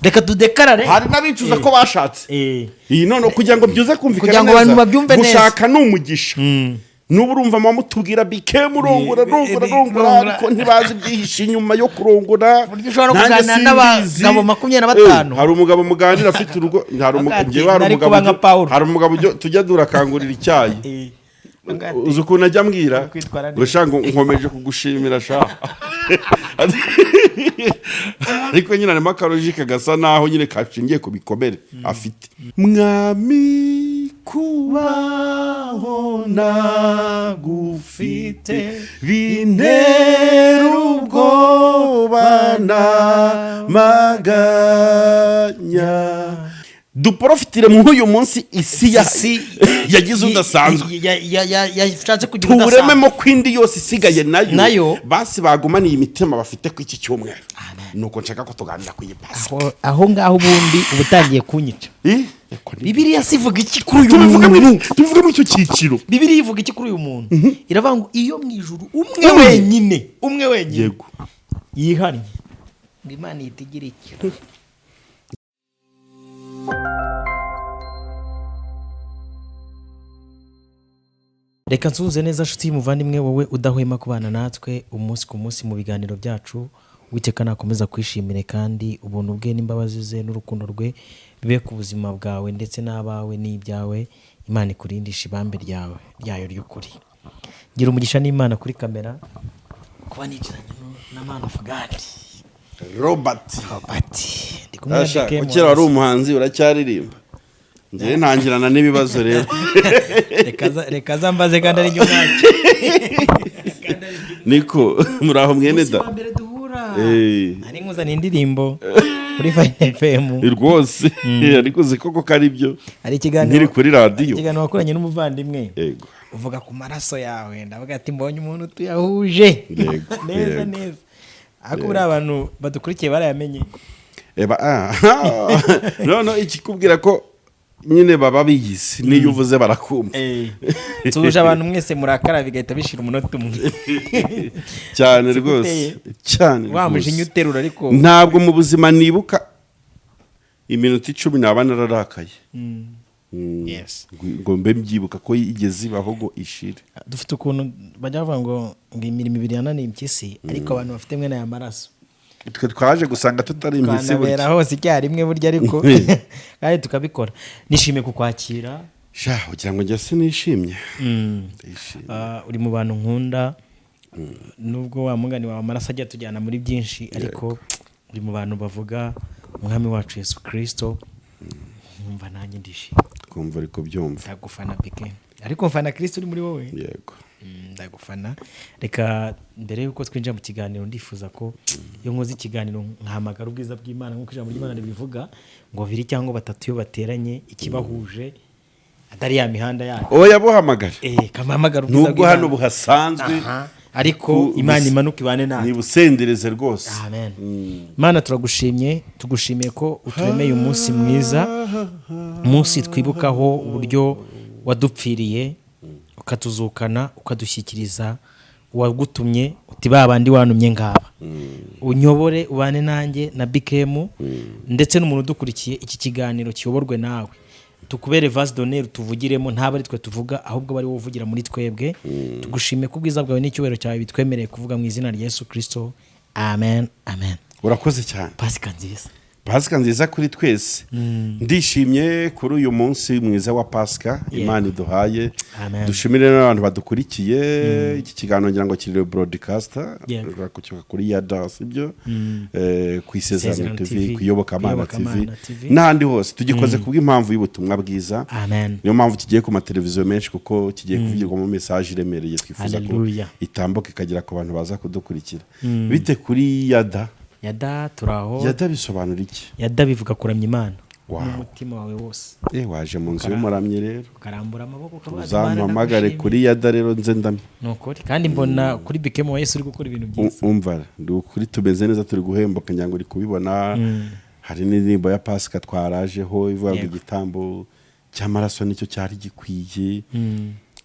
reka tudekarare hari n'abicuza ko bashatse iyi none kugira ngo byuze kumvikana kugira ngo abantu babyumve neza gushaka n'umugisha nubu urumva mama mutubwira Bikem rongora ariko ntibazi byihishe inyuma yo kurongora ushobora kuganira n'abagabo 25 hari umugabo muganira afite urugo hari umugabo tujya durakangurira icyayi uzi ukuntu ajya mbwira urashaka nkomeje kugushimira sha ariko nyine arimo akarojike gasa naho nyine kashingiye ku bikomere afite mwami kubaho nagufite bintera ubwoba n'amaganya duprofitire mu uyu munsi isi yagize udasanzwe yashatse kugira udasanzwe turememo kwindi yose isigaye nayo basi bagumaniye imitima bafite ku iki cyumweru nuko nshaka ko tuganira ku Pasika aho ngaho ubundi ubutangiye kunyica Bibiliya sivuga iki kuri uyu muntu tuvuga mu icyo cyiciro Bibiliya ivuga iki kuri uyu muntu iravuga ngo iyo mu ijuru umwe wenyine yego yihannye ngo Imana yitigire iki reka nsuhuze neza nshuti y'umuvandimwe wowe udahwema kubana natwe umunsi ku munsi mu biganiro byacu Uwiteka nakomeza kwishimire kandi ubuntu bwe n'imbabazi ze n'urukundo rwe bibe ku buzima bwawe ndetse n'abawe n'ibyawe Imana ikurindisha ibambe ryayo ry'ukuri gira umugisha n'Imana kuri kamera kuba nicaranye na man of God Robert ndi kumwe na Bikem ukira wari umuhanzi uracyaririmba ngiye ntangirana n'ibibazo rero reka zambaze kandi ari inyunganizi niko muraho mwene da ari nkuzana indirimbo kuri FM rwose ariko zikoko kari byo ari ikiganiro nkiri kuri radio ikiganiro wakoranye n'umuvandimwe yego uvuga ku maraso yawe ndavuga ati mbonye umuntu tuyahuje neza akubura abantu badukurikiye barayamenye no ikikubwira ko nyine baba biyizi niyo uvuze barakumva tuje abantu mwese murakara bigahita bishira umunota umwe cyane rwose cyane wamujinya uterura ariko ntabwo mu buzima nibuka iminota 10 naba nararakaye yes ngo mbe mbyibuka ko igeze ibaho ngo ishire dufite ukuntu bajya bavuga ngo imirimo ibiri yananiye impyisi ariko abantu bafite mwe n'amaraso twe twaje gusanga tutari impyisi burya hose icyarimwe burya ariko kandi tukabikora nishimiye kukwakira ugira ngo njye sinishimye uri mu bantu nkunda nubwo wa mugani wawe amaraso ajya tujyana muri byinshi ariko uri mu bantu bavuga umwami wacu Yesu Kristo nkumva nanjye ndishimye kumva ariko byumva ndagufana Bikem ariko mfana Kristo uri muri wowe yego ndagufana reka mbere yuko twinjira mu kiganiro ndifuza ko iyo nkoze ikiganiro nkahamagara ubwiza bw'Imana nk'uko ijambo ry'Imana ribivuga ngo 2 cyangwa 3 iyo bateranye ikibahuje atari ya mihanda yacu yabuhamagara kamahamagara ubwiza nubwo hano buhasanzwe ariko Imana imanuka ibane nawe nibusendereze rwose amen Imana turagushimye tugushimiye ko uturemeye umunsi mwiza umunsi twibukaho uburyo wadupfiriye ukatuzukana ukadushyikiriza uwagutumye uti babandi wanumye ngaba unyobore ubane nanjye na Bikem ndetse n'umuntu udukurikiye iki kiganiro kiyoborwe nawe tukubere vase d'honneur tuvugiremo ntaba ari twe tuvuga ahubwo bari wovugira muri twebwe tugushime ku bwiza bwawe n'icyubahiro cyawe bitwemereye kuvuga mu izina rya Yesu Kristo amen urakoze cyane Pasika nziza kuri twese ndishimye kuri uyu munsi mwiza wa Pasika Imana iduhaye dushimire n'abantu badukurikiye iki kiganiro ngira ngo kiri broadcaster kuri Yada sibyo ku ISEZERANO TV kuyoboka Amana TV n'ahandi hose tugikoze kubw'impamvu y'ubutumwa bwiza niyo mpamvu kigiye ku mateleviziyo menshi kuko kigiye kuvugirwa mu message iremereye twifuza ko itambuka ikagira ku bantu baza kudukurikira bite kuri Yada turaho Yada bisobanura iki Yada bivuga kuramya Imana n'umutima wawe wose waje mu nzu y'umuramyi rero ukarambura amaboko uzampamagare kuri Yada rero nze ndamye nukuri kandi mbona kuri Bikem wa Yesu uri gukora ibintu byiza umva kuri tumeze neza turi guhembuka nyango uri kubibona hari n'indirimbo ya Pasika twarajeho ivuga ngo igitambo cy'amaraso nicyo cyari gikwiye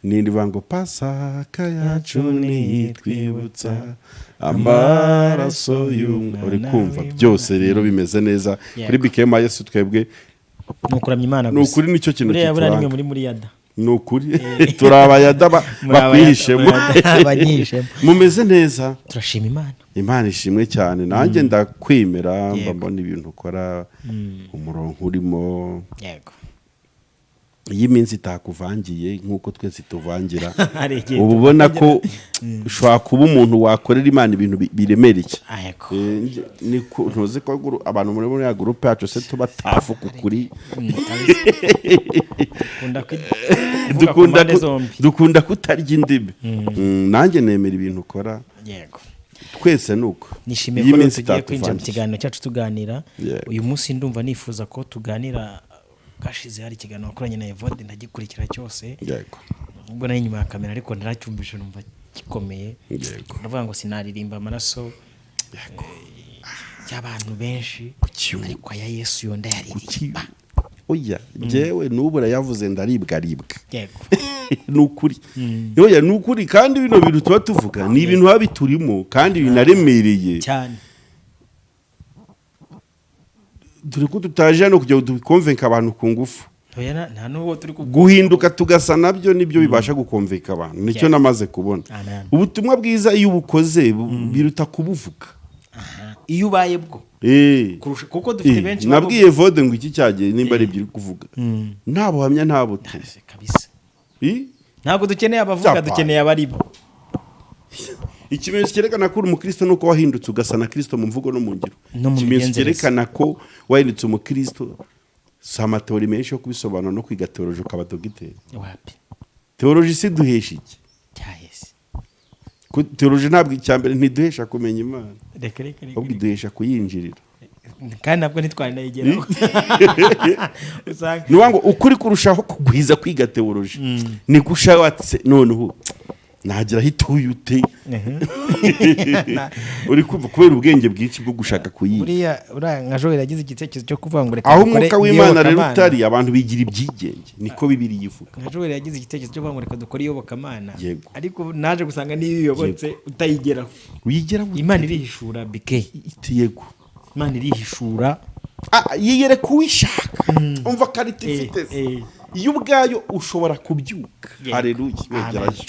n'irivuga ngo pasaka yacu nitwibutsa amaraso y'umwana. Uri kumva byose rero bimeze neza kuri Bikema Yesu twebwe nukuramya Imana gusa. Nukuri nicyo kintu kitubura. Buriya nimwe muri yada. Nukuri turabayada bakwihishemo. Mumeze neza. Turashima Imana. Imana ishimwe cyane. Nanjye ndakwemera mbona ibintu ukora umurongo urimo. Yego. Iyi minsi itakuvangiye nkuko twese tuvangira. Ubu ubona ko ushobora kuba umuntu wakorera Imana ibintu biremereye. Niko ntuzi ko abantu muri ya groupe yacu se tuba tafuka kuri. Dukunda kutarya indimi. Nanjye nemera ibintu ukora. Yego. Twese nuko. Nishimiye ko tugiye kwinjira mu kiganiro cyacu tuganira. Uyu munsi ndumva nifuza ko tuganira. Kashize hari ikiganiro wakoranye na Evode ndagikurikira cyose. Yego. Ubwo nari nyuma ya kamera ariko naracyumvishe numva gikomeye. Yego. Ndavuga ngo sinaririmba amaraso. Yego. Y'abantu benshi ariko ya Yesu yonda yaririmba. Oya, jewe nubura yavuze ndaribwa. Yego. Nukuri. Oya nukuri kandi bino bintu tuba tuvuga ni ibintu habiturimo kandi binaremereye. Cyane. Dore ko tutaje no kujya dukonvenka abantu ku ngufu. Oya nta nuwo turi guhinduka tugasa nabyo nibyo bibasha gukonvenka abantu. Nicyo namaze kubona. Ubutumwa bwiza iyo ubukoze biruta kubuvuga. Iyo ubaye bwo. Kuko dufite benshi nabwiye Vode ngo iki cyagiye nimba ari byo kuvuga. Nta buhamya nta butese kabisa. Ntabwo dukeneye abavuga dukeneye abaribo. Ikimenyetso cyerekana ko uri umukristo nuko wahindutse ugasa na Kristo mu mvugo no mu ngiro. Ikimenyetso cyerekana ko wahindutse umukristo samatori menshi yo kubisobanura no kwiga teoloji ukaba dogiteri. Wapi? Teoloji si duhesha iki? Cyahese. Ko teoloji ntabwo icyambere ntiduhesha kumenya Imana. Reka. Ahubwo duhesha kuyinjirira. Kandi nabwo ntitwari nayigeraho. Nuwango ukuri kurushaho kugwiza kwiga teoloji. Ni gushawatse noneho nagira hituyute. Uri kumva kubera ubwenge bwinshi bwo gushaka kuyiga. Buriya nka Joel yagize igitekerezo cyo kuvuga ngo reka aho umwuka w'Imana rero utari abantu bigira ibyigenge niko Bibiri yivuga. Nka Joel yagize igitekerezo cyo kuvuga ngo reka dukore iyobokamana. Ariko naje gusanga niyo uyobotse utayigeraho. Uyigera Imana irihishura bike. Yego. Imana irihishura. Yiyere kuwishaka. Umva karita ifite. Iyo ubwayo ushobora kubyuka. Haleluya. Wegeraje.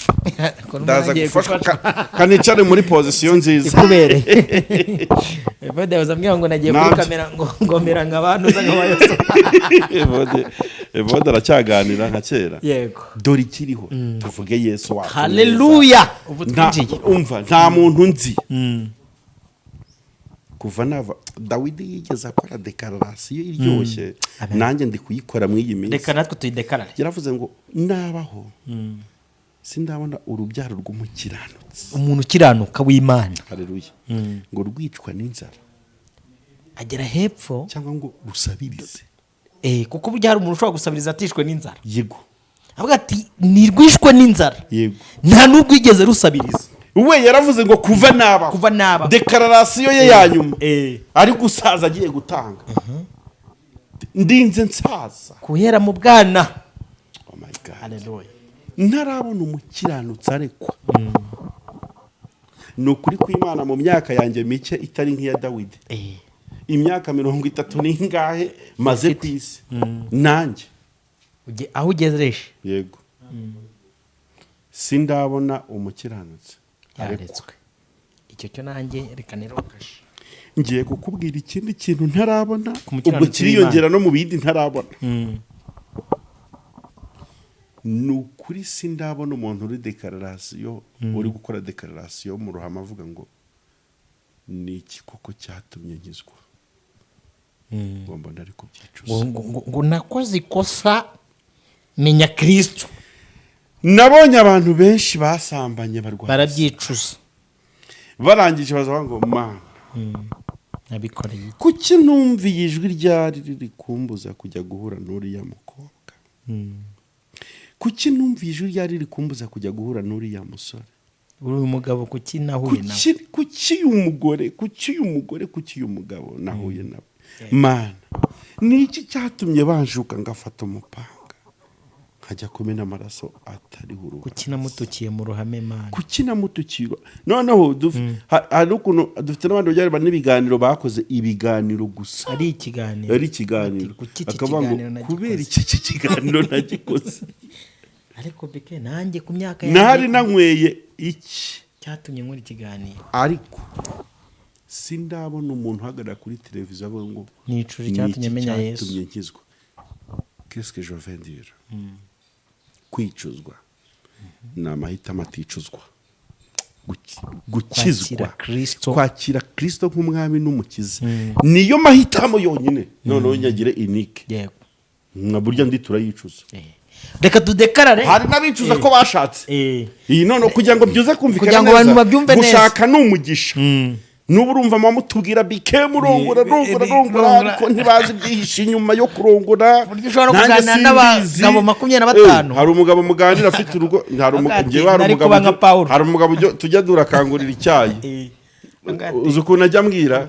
Ndaza gufashwa kanicare muri position nziza. Ikubere. Evode bazambwira ngo nagiye kuri kamera ngo mera nk'abantu z'abayoso. Evode aracyaganira nka kera. Yego. Dore ikiriho tuvuge Yesu wacu. Haleluya. Ubu twinjiye. Umva nta muntu nzi. Kuva nava Dawidi yigeze akora declaration iryoshye nanjye ndi kuyikora mu iyi minsi. Reka natwe tuyidekarare. Yaravuze ngo nabaho sindabona urubyaro rw'umukiranutsi. Umuntu ukiranuka w'Imana. Haleluya. Ngo rwicwa n'inzara. Agera hepfo cyangwa ngo rusabirize. Kuko burya hari umuntu ushobora gusabiriza atishwe n'inzara. Yego. Avuga ati nirwishwe n'inzara. Yego. Nta nubwo igeze rusabiriza. Uwe yaravuze ngo kuva naba declaration ye ya nyuma ari gusaza agiye gutanga. Ndinze nsaza kuhera mu bwana. Oh my God. Haleluya. Ntarabona umukiranutsi arekwa. Nukuri kw'Imana mu myaka yanjye mike itari nk'iya Dawidi. Imyaka 30 n'ingahe maze kwisi. Nanjye aho ugezereshe. Yego. Sindabona umukiranutsi yaretswe. Icyo cyo nanjye reka nirokashe. Ngiye kukubwira ikindi kintu ntarabona ubwo kiriyongera no mu bindi ntarabona. Nukuri sindabona umuntu uri declaration uri gukora declaration mu ruhama avuga ngo ni iki koko cyatumye nkizwa. Ngomba ndari kubyicuza. Ngo nakoze ikosa menya Kristo. Nabonye abantu benshi basambanye barwaye. Barabyicuza. Barangije bazavuga ngo Mana. Nabikoreye. Kuki numviye ijwi ryari riri kumbuza kujya guhura n'uriya mukobwa? Kuki numviye ijwi ryari riri kumbuza kujya guhura n'uriya musore? Uri umugabo kuki nahuye nawe? Kuki uyu mugabo nahuye nawe? Mana. Niki cyatumye banjuka ngafata umupanga? nkajya kumena amaraso atari uruhu. Kukina mutukiye mu ruhame Mana. Kukina mutukirwa. Noneho hari ukuntu dufite n'abandi bajya bari n'ibiganiro bakoze ibiganiro gusa. Ari ikiganiro. Akavuga ngo kubera iki kiganiro nagikoze. Ariko bike nanjye ku myaka nari nanyweye iki cyatumye nkora ikiganiro. Ariko sindabona umuntu uhagarara kuri televiziyo avuga ngo nicuje cyatumye menya Yesu. Cyatumye nkizwa. Qu'est-ce que je vais dire? Kwicuzwa ni amahitamo aticuzwa. Gukizwa, kwakira Kristo nk'umwami n'umukiza niyo mahitamo yonyine. Noneho nyagire inike. Yego. Na burya ndi turayicuza. Reka tudekarare. Hari n'abicuza ko bashatse. Iyi none kugira ngo byuze kumvikana neza. Kugira ngo abantu babyumve neza. Gushaka ni umugisha. Nubu urumva mama tubwira Bikem rongora ariko ntibazi byihishe inyuma yo kurongora. Buryo ushobora kuganira n'abagabo 25. Hari umugabo muganira afite urugo, hari umugabo tujya durakangurira icyayi. Uzi ukuntu ajya mbwira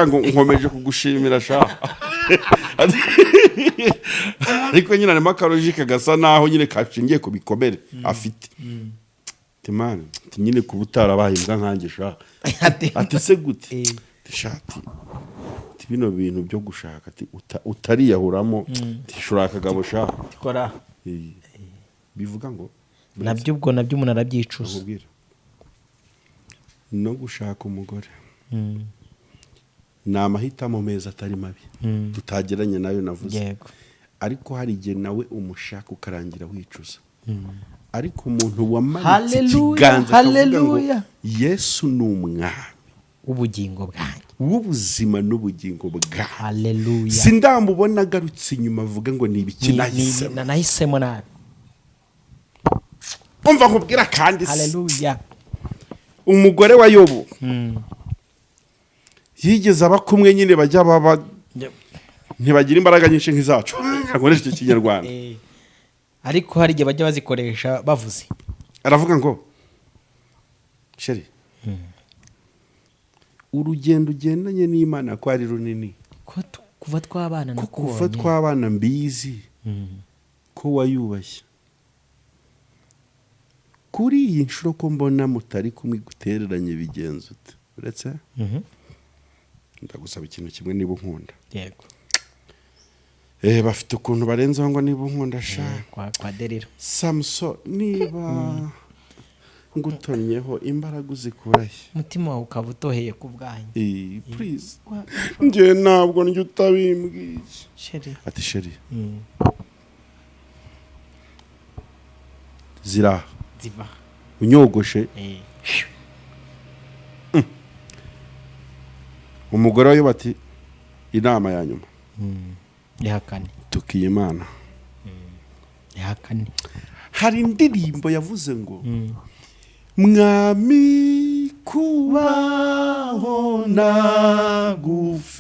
ngo nkomeje kugushimira sha. Ariko nyine arimo akarojike gasa naho nyine kashingiye ku bikomere afite. Timana nyine ku butarabaye imbwa nkanjye sha. Ati se gute shati bino bintu byo gushaka ati utariyahuramo tishuraka gabo sha kora bivuga ngo nabyo ubwo nabyo umuntu arabyicuza no gushaka umugore ni amahitamo meza atari mabi tutageranye nayo navuze. Ariko hari igihe nawe umushaka ukarangira wicuza. Ariko umuntu wamanitse ikiganza akavuga ngo Yesu ni umwami ubugingo bwanjye, w'ubuzima n'ubugingo bwanjye. Haleluya. Sindamubona agarutse inyuma avuga ngo ni ibiki nahisemo nabi. Umva nkubwira kandi Haleluya. Umugore wa Yobu yigeze abakumwe nyine bajya baba ntibagira imbaraga nyinshi nk'izacu. Akoresha iki Kinyarwanda. Ariko hari igihe bajya bazikoresha bavuze. Aravuga ngo sheri urugendo ugendanye n'Imana ko ari runini. Kuva twabana nakubonye. Kuva twabana mbizi ko wayubashye. Kuri iyi nshuro ko mbona mutari kumwe gutereranye bigenze ute. Uretse ndagusaba ikintu kimwe niba unkunda. Yego. Bafite ukuntu barenzaho ngo niba unkunda sha kwa derira. Samson niba ngutonyeho imbaraga uzikurahe. Mutima wawe ukaba utoheye ku bwanjye. Please. Nje ntabwo njye utabimbwiye. Sheri. Ati sheri. Ziva. Unyogoshe. Umugore wayo bati inama ya nyuma. Ihakane. Tukiye Imana. Ihakane. Hari indirimbo yavuze ngo mwami kubaho nagufite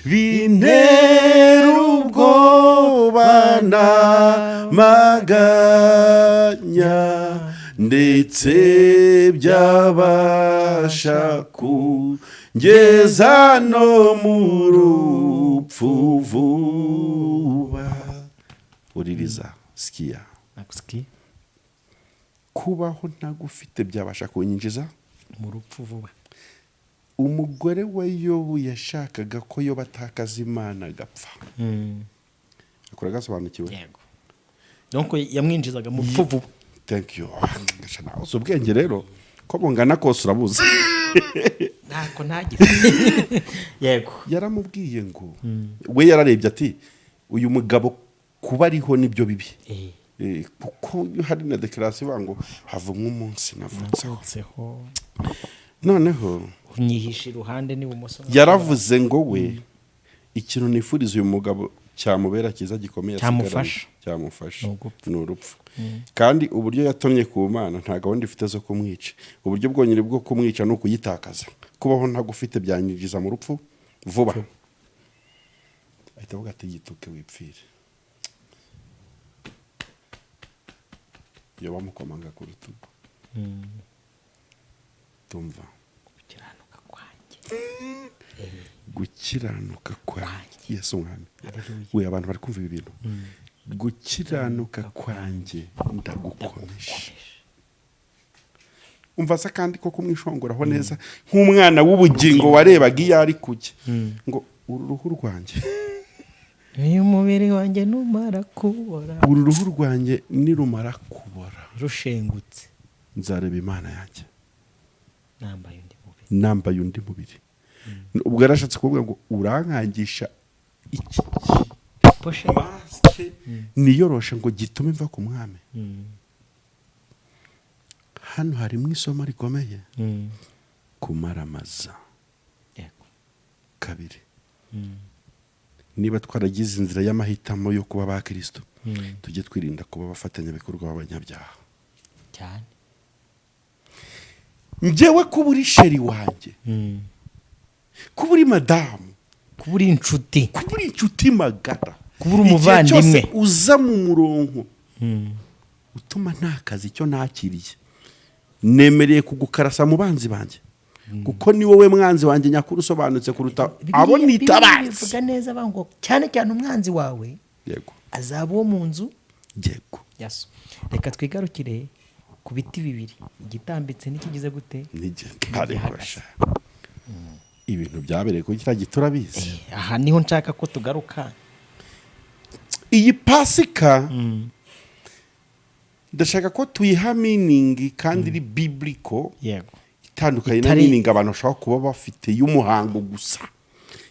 bintera ubwoba n'amaganya ndetse byabasha kungeza no mu rupfu vuba. Uririza sikia nakusikia kubaho ntagufite byabasha kunyinjiza mu rupfu vuba. Umugore wa Yobu yashakaga ko Yobu atakaza Imana agapfa. Akora gasobanukiwe. Yego. Donc yamwinjizaga mu rupfu vuba. Thank you. Ngashana ubwenge rero ko bungana kose urabuze. Ntako ntagize. Yego. Yaramubwiye ngo we yararebye ati uyu mugabo kuba ariho nibyo bibi. Kuko hari na declaration ngo havumwe umunsi navutseho. Noneho unyihisha iruhande n'ibumoso. Yaravuze ngo we ikintu nifuriza uyu mugabo cyamubera kiza gikomeye cyamufasha n'urupfu. Kandi uburyo yatomye ku Mana nta gahunda ifite zo kumwica. Uburyo bwonyine bwo kumwica no kuyitakaza. Kubaho ntagufite byanyinjiza mu rupfu vuba. Ahitavuga ati yituke wipfire. Yo bamukomanga ku rutugu. Tumva gukiranuka kwanjye Yesu mwami. We abantu bari kumva ibi bintu gukiranuka kwanjye ndagukomeje. Umva se kandi ko kumwishongoraho neza nk'umwana w'ubugingo warebaga iyo ari kujya ngo uru ruhu rwanjye uyu mubiri wanjye numara kubora, uru ruhu rwanjye nirumara kubora rushengutse, nzareba Imana yanjye nambaye undi mubiri. Ubwo yarashatse kuvuga ngo urankangisha iki maske niyoroshe ngo gitume mva ku mwami. Hano harimo isomo rikomeye, kumaramaza. Kabiri, niba twaragize inzira y'amahitamo yo kuba ba Kristo, tujye twirinda kuba abafatanyabikorwa b'abanyabyaha cyane. Njyewe kuba uri sheri wanjye, kuba uri madamu, kuba uri inshuti magara, kuba uri umuvandimwe, uza mu murongo utuma nta kazi icyo nakiriye, nemereye kugukarasa mu banzi banjye, kuko ni wowe mwanzi wanjye nyakuri usobanutse kuruta abo nitabazi. Bivuga neza bango cyane cyane umwanzi wawe yego azaba uwo mu nzu. Yego. Yes. Reka twigarukire ku biti bibiri, igitambitse n'ikigize gute n'igihagarasha. Ibintu byabereye ko kira giturabizi. Aha niho nshaka ko tugaruka. Iyi Pasika ndashaka ko tuyiha meaning kandi iri biblical. Yego. Itandukanye na meaning abantu bashaka kuba bafite y'umuhango gusa,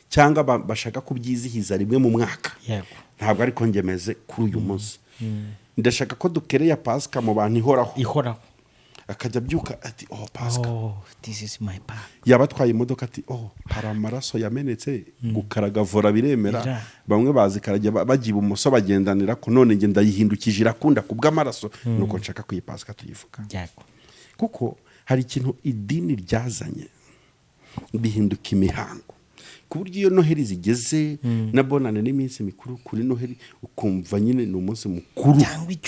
cyangwa bashaka kubyizihiza rimwe mu mwaka. Yego. Ntabwo ariko ngemeze kuri uyu munsi. Ndashaka ko dukereye Pasika mu bantu ihoraho. Akajya byuka ati Pasika, this is my path. Yabatwaye imodoka ati hari amaraso yamenetse, gukaraga vora biremera. Bamwe bazikarajya bagiye ibumoso bagendanira ko none nge ndayihindukije irakunda kubw'amaraso. Nuko nshaka ko iyi Pasika tuyivuga. Yego. Kuko hari ikintu idini ryazanye bihinduka imihango, ku buryo iyo Noheli zigeze na bonane n'iminsi mikuru, kuri Noheli ukumva nyine ni umunsi mukuru,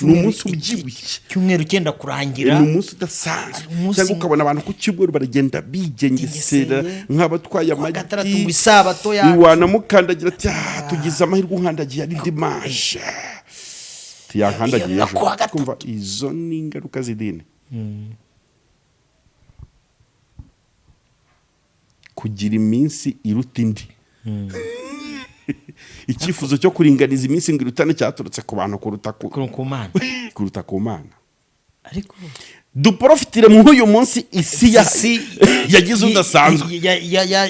ni umunsi ubyibushye, cyumweru cyenda kurangira, ni umunsi udasanzwe. Cyangwa ukabona abantu ku cyumweru baragenda bigengesera nk'abatwaye amagi, isabato yacu wanamukandagira ati tugize amahirwe unkandagiye ari dimanche, yankandagiye ejo. Kumva izo ni ingaruka z'idini. Kugira iminsi iruta indi. Icyifuzo cyo kuringaniza iminsi ngo irutane cyaturutse ku bantu kuruta ku Mana. Ariko duprofitire mu uyu munsi isi yagize udasanzwe,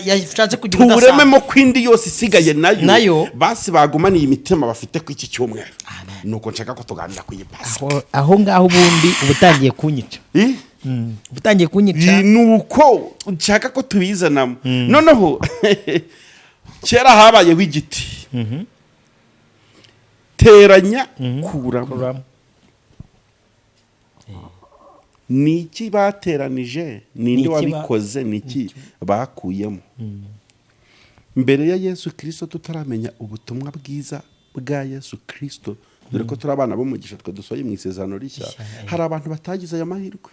yashatse kugira udasanzwe, turememo kwindi yose isigaye nayo basi bagumaniye imitima bafite ku iki cyumweru. Nuko nshaka ko tuganira ku Pasika. Aho ngaho ubundi ubutangiye kunyica. Ubutangiye kunyica. Nuko nshaka ko tubizanamo. Noneho kera habayeho igiti. Teranya kuramo. Niki bateranije, ninde wabikoze, niki bakuyemo. Mbere ya Yesu Kristo tutaramenya ubutumwa bwiza bwa Yesu Kristo, dore ko turi abana b'umugisha twe dusoye mu isezerano rishya, hari abantu batagize aya mahirwe.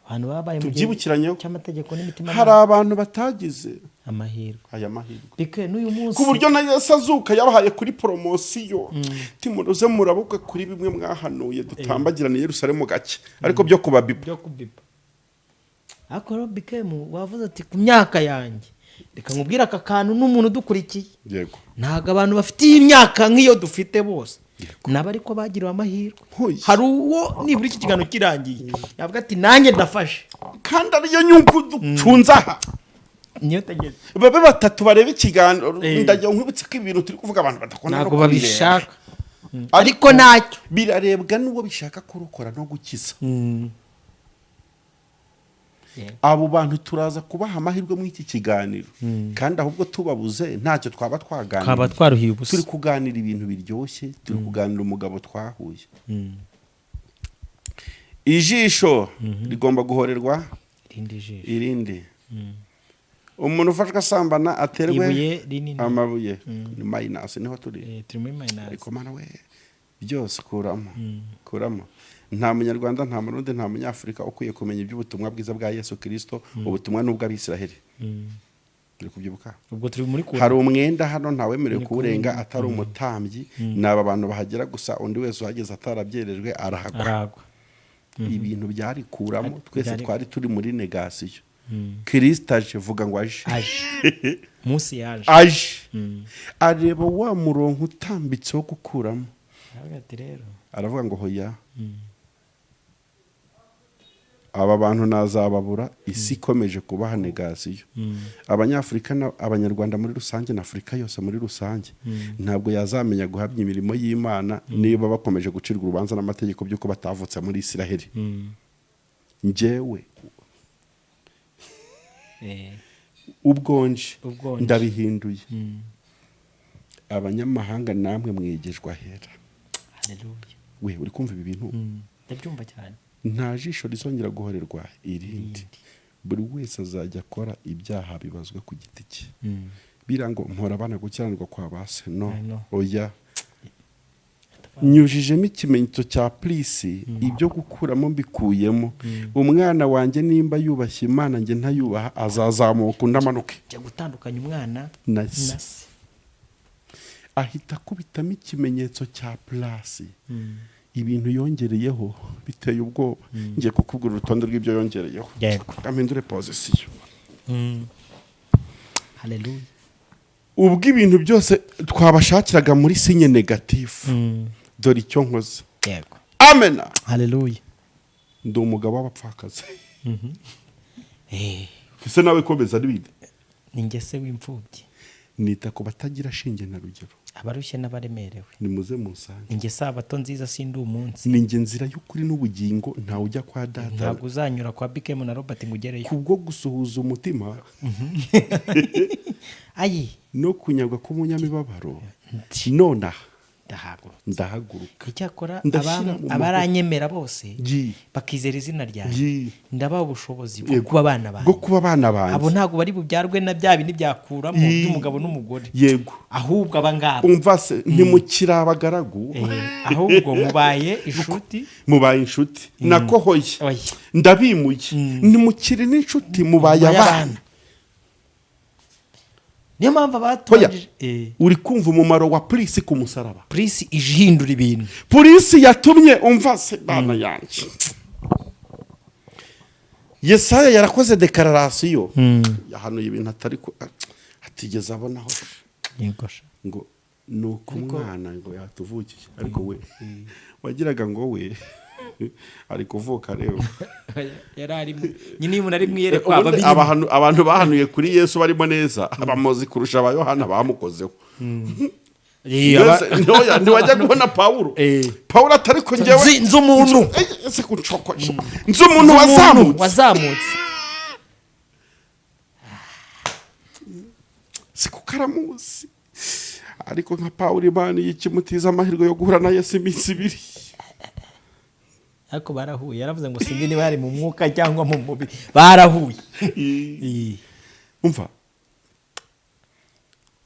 Abantu babaye mu gihe cy'amategeko n'imitima, hari abantu batagize aya mahirwe. Bike n'uyu munsi ku buryo na Yesu azuka yabahaye kuri promosiyo, timuruze murabuka kuri bimwe mwahanuye dutambagirana Yerusalemu gake, ariko byo kubabiba. Akoro bikemu wavuze ati ku myaka yanjye, reka nkubwira aka kantu n'umuntu dukurikiye. Yego. Ntago abantu bafite imyaka nk'iyo dufite bose. Naba ariko bagiriwe amahirwe. Hari uwo nibura iki kiganiro kirangiye yavuga ati nanjye ndafashe, kandi ariyo nyungu ducunza aha. Niyo tegeze babe batatu barebe ikiganiro, ndajya nkwibutse ko ibintu turi kuvuga abantu badakona ntago babishaka, ariko nacyo birarebwa n'uwo bishaka kurukora no gukiza. Abo bantu turaza kubaha amahirwe muri iki kiganiro, kandi ahubwo tubabuze ntacyo twaba twaruhiye ubusa. Turi kuganira ibintu biryoshye, turi kuganira umugabo twahuye. Ijisho rigomba guhorerwa irindi. Umuntu ufashwe asambana aterwe amabuye. Ni minus niho turi. Ariko mana we byose kuramo. Nta munyarwanda, nta murundi, nta munyafrika ukwiye kumenya iby'ubutumwa bwiza bwa Yesu Kristo. Ubutumwa n'ubw'Abisiraheli. uri kubyibuka ubwo turi muri hari umwenda hano ntawemerewe kuwurenga atari umutambyi n'aba bantu bahagera gusa undi wese uhageze atarabyerejwe arahagwa ibintu byarikuramo twese twari turi muri negasiyo Kristo aje vuga ngo aje munsi yaje areba wa murongo utambitse wo gukuramo aravuga ngo hoya aba bantu nazababura isi ikomeje kubaha negasiyo abanyafurika abanyarwanda muri rusange na Afurika yose muri rusange ntabwo yazamenya guhabya imirimo y'Imana niba bakomeje gucirwa urubanza n'amategeko by'uko batavutse muri Isiraheli njyewe ubwonje ndabihinduye abanyamahanga namwe mwegejwe ahera. Haleluya. We uri kumva ibi bintu ndabyumva cyane nta jisho rizongera guhorerwa irindi buri wese azajya akora ibyaha bibazwe ku giti cye birango mpora abana gukiranirwa kwa base no oya nyujijemo ikimenyetso cya plisi ibyo gukuramo mbikuyemo umwana wanjye nimba yubashye Imana nge ntayubaha azazamuka ndamanuke cyo gutandukanya umwana na se ahita kubitamo ikimenyetso cya plasi ibintu yongereyeho biteye ubwoba ngiye kukubwira urutonde rw'ibyo yongereyeho amindure position. Haleluya. Ubwo ibintu byose twabashakiraga muri sinye negative dore icyo nkoze. Yego. Amen. Haleluya. Ndi umugabo w'abapfakazi. Ese nawe komeza n'ibindi. Ninjye se w'imfubyi. Nita ko batagira shinge na rugero. Abarushye n'abaremerewe. Nimuze musange. Ninjye sabato nziza sindi umunsi. Ninjye nzira y'ukuri n'ubugingo ntawe ujya kwa data. Ntabwo uzanyura kwa Bikem na Robert ngugereyo. Kubwo gusuhuza umutima. Ayi. No kunyagwa k'umunyamibabaro. Nona. Ndahaguruka. Icyakora abaranyemera bose bakizera izina ryanjye ndabaha ubushobozi bwo kuba abana banjye. Bwo kuba abana banjye. Abo ntago bari bubyarwe na bya bindi byakuramo by'umugabo n'umugore. Yego. Ahubwo abangabo. Umva se ntimukira abagaragu. Ahubwo mubaye inshuti. Mubaye inshuti. Nakohoye. Ndabimuye. Ntimukire n'inshuti mubaye abana. Niyo mpamvu abatwandije uri kumva umumaro wa polisi ku musaraba. Polisi ijihindura ibintu. Polisi yatumye umva se bana yanjye. Yesaya yarakoze declaration yahanuye ibintu atari atigeze abonaho. Yegosha. Ngo nuko umwana ngo yatuvukiye ariko we wagiraga ngo we ari kuvuka rero yarari nyine umuntu ari mwiyereko abantu bahanuye kuri Yesu barimo neza abamozi kurusha aba Yohana bamukozeho. Ntiwajya kubona Paulo atari ko ngewe nzi umuntu nzi umuntu wazamutse sikukaramuzi ariko nka Paulo Imana yikimutiza amahirwe yo guhura na Yesu iminsi ibiri. Ariko barahuye yaravuze ngo sinzi niba yari mu mwuka cyangwa mu mubiri barahuye. Umva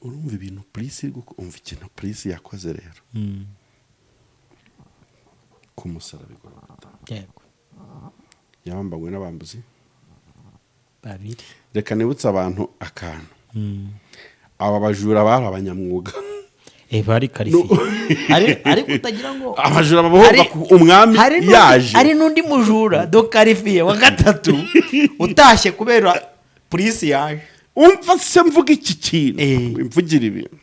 urumva ibintu polisi umva ikintu polisi yakoze rero ku musaraba igorogota. Yego. Yabambanywe n'abambuzi babiri. Reka nibutse abantu akantu aba bajura bari abanyamwuga bari karifi ari kutagira ngo abajura babohoka umwami yaje ari nundi mujura do karifiye wa gatatu utashye kubera polisi yaje. Umva se mvuga iki kintu imvugira ibintu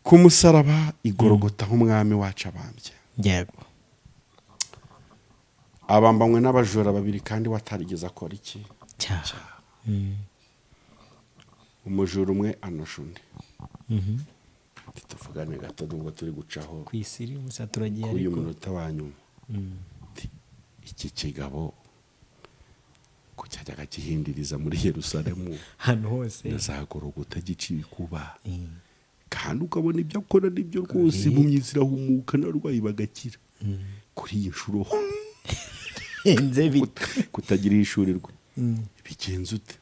ku musaraba igorogota umwami wacu abambye. Yego. Abambanywe n'abajura babiri kandi watarigeze akora iki umujura umwe anosha undi. Tutavugane gato nubwo turi gucaho kwisiri umusaturagiye ariko uyu munota wanyuma iki kigabo ko cyajyaga gihindiriza muri Yerusalemu hano hose nazagorogota giciye kuba kandi ukabona ibyo akora n'ibyo rwose mu myizira humuka n'arwayi bagakira kuri iyi nshuro kutagira ishurirwa bigenze ute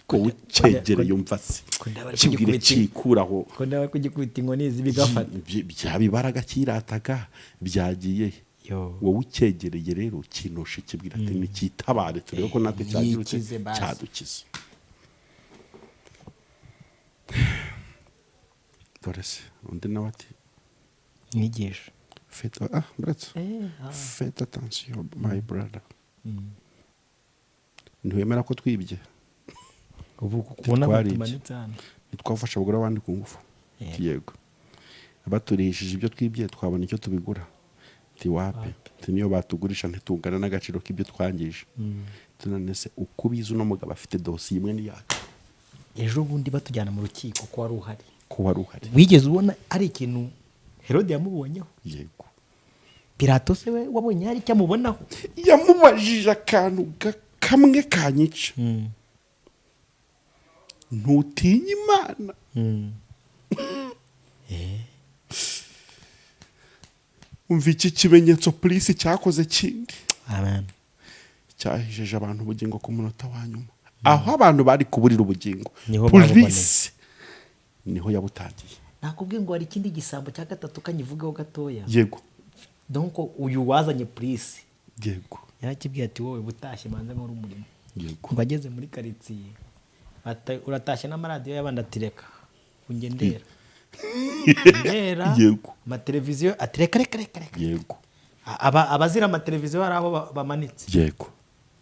ko ucegere yumva se kibwire cikuraho ko ndawe kugikubita inkoni zibigafata byabibaraga kirataga byagiye wowe ucegereye rero kinoshe kibwira ati nikitabare turebe ko natwe cyadukiza. dorese undi nawe ati inyigisho faites attention my brother. Ntiwemera ko twibye ubu kubona batumanitse hano ntitwafasha abagore abandi ku ngufu. Yego abaturishije ibyo twibye twabona icyo tubigura tiwape niyo batugurisha ntitungana n'agaciro k'ibyo twangije. Tunane se uko biza uno mugabo afite dosiye imwe n'iyaka. Ejo bundi batujyana mu rukiko ko wari uhari. Wigeze ubona ari ikintu Herode yamubonyeho? Yego. Pilato se we wabonye hari icyo amubonaho? Yamubajije akantu kamwe kanyica. Ntutinya Imana. Umva iki kimenyetso polisi cyakoze kindi. Amen. Cyahijeje abantu ubugingo ku munota wa nyuma. Aho abantu bari kuburira ubugingo, polisi niho yabutangiye. Nakubwiye ngo hari ikindi gisambo cya gatatu kanyivugaho gatoya. Yego. Donc uyu wazanye polisi. Yego. Yarakibwiye ati wowe butashye manze muri umurimo. Yego. Bageze muri quartier. Uratashye n'amaradiyo y'abandi atireka. Ungendera. Ndera. Yego. Amateleviziyo atireka reka. Yego. Abazira amateleviziyo hari aho bamanitse. Yego.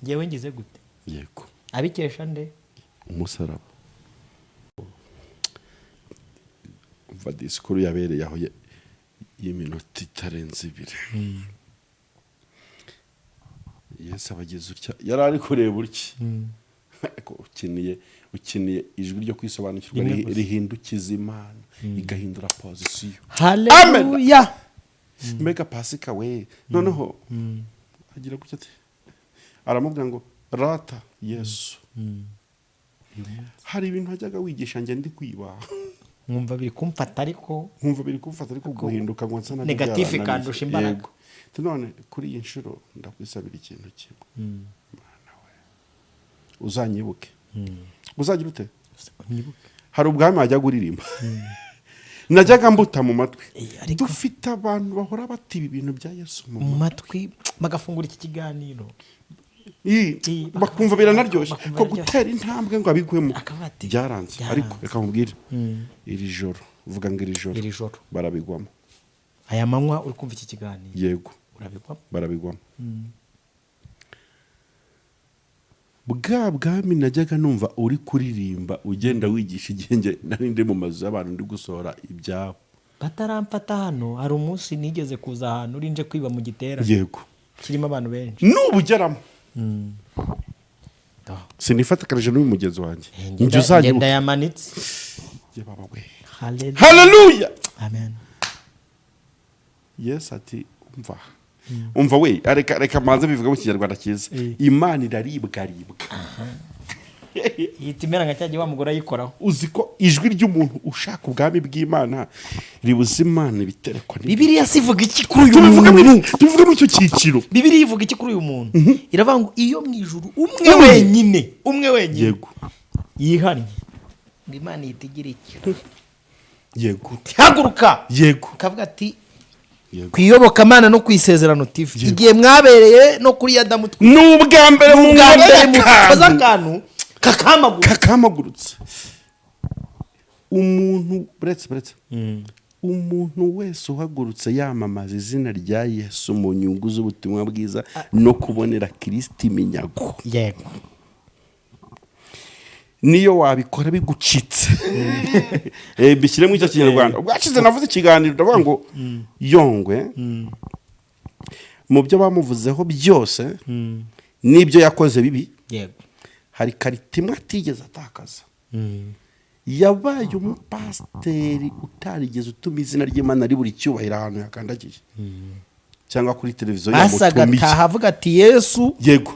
Ngewe ngize gute? Yego. Abikesha nde? Umusaraba. Umva disikuru yabereye aho y'iminota itarenze 2. Yesu abageze utya yari ari kureba uriki. Ukiniye ijwi ryo kwisobanukirwa rihindukiza Imana igahindura position. Haleluya. Mbega pasika we noneho agira gutya ati aramubwira ngo rata Yesu. Hari ibintu hajyaga wigisha nge ndi kwiba. Nkumva biri kumfata ariko guhinduka ngo nsana negative kandusha imbaraga. None kuri iyi nshuro ndakwisabira ikintu kimwe. Mana we uzanyibuke. Uzagira ute? Hari ubwami ajya guririmba. Najyaga mbuta mu matwi. Dufite abantu bahora batiba ibintu bya Yesu mu matwi bagafungura iki kiganiro. Bakumva biranaryoshye ko gutera intambwe ngo abigwemo byaranze. Ariko reka nkubwire iri joro vuga ngo iri joro barabigwamo. Aya manywa uri kumva iki kiganiro? Yego barabigwamo. Bwa bwami najyaga numva uri kuririmba ugenda wigisha igenge narinde mu mazu y'abantu ndi gusohora ibyabo. Bataramfata hano hari umunsi nigeze kuza ahantu urinje kwiba mu gitera. Yego. Kirimo abantu benshi. Nubugeramo. Sinifatakaje n'uyu mugezi wanjye. Njye uzajya ndayamanitse. Ye baba we. Hallelujah. Amen. Yes ati umva we reka manze bivuga mu Kinyarwanda cyiza. Imana iraribwa. Yitimera nka cyaje wa mugore ayikoraho. Uzi ko ijwi ry'umuntu ushaka ubwami bw'Imana ribuza Imana biterekwa. Bibiliya sivuga iki kuri uyu muntu? Tuvuga mu icyo cyiciro. Bibiliya ivuga iki kuri uyu muntu? Iravuga ngo iyo mu ijuru umwe wenyine. Yego. Yihannye. Imana yitigira iki? Yego. Haguruka. Yego. Kavuga ati kwiyoboka Imana no kwisezerano TV. Igihe mwabereye no kuri Adamu n'ubwa mbere mu kaza kantu kakamagurutse. Umuntu buretse umuntu wese uhagurutse yamamaza izina rya Yesu mu nyungu z'ubutumwa bwiza no kubonera Kristo iminyago. Yego. Niyo wabikora bigucitse. Bishyire mu icyo Kinyarwanda. Ubwashize navuze ikiganiro ndavuga ngo Yongwe mu byo bamuvuzeho byose n'ibyo yakoze bibi. Yego. Hari karitimwe atigeze atakaza. Yabaye umupasiteri utarigeze utuma izina ry'Imana riburi cyubahira ahantu yakandagiye. Cyangwa kuri televiziyo yamutumiye. Asaga tahavuga ati Yesu. Yego.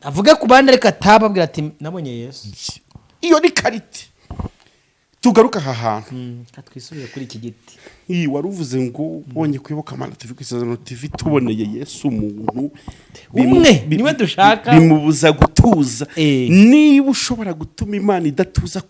Avuga ku bandi reka tababwira ati nabonye Yesu. Iyo ni karite. Tugaruka aha hantu. Katwisubire kuri iki giti. Waruvuze ngo bonye kwibuka Imana TV kwisezerano TV tuboneye Yesu umuntu umwe niwe dushaka bimubuza gutuza. Niba ushobora gutuma Imana idatuza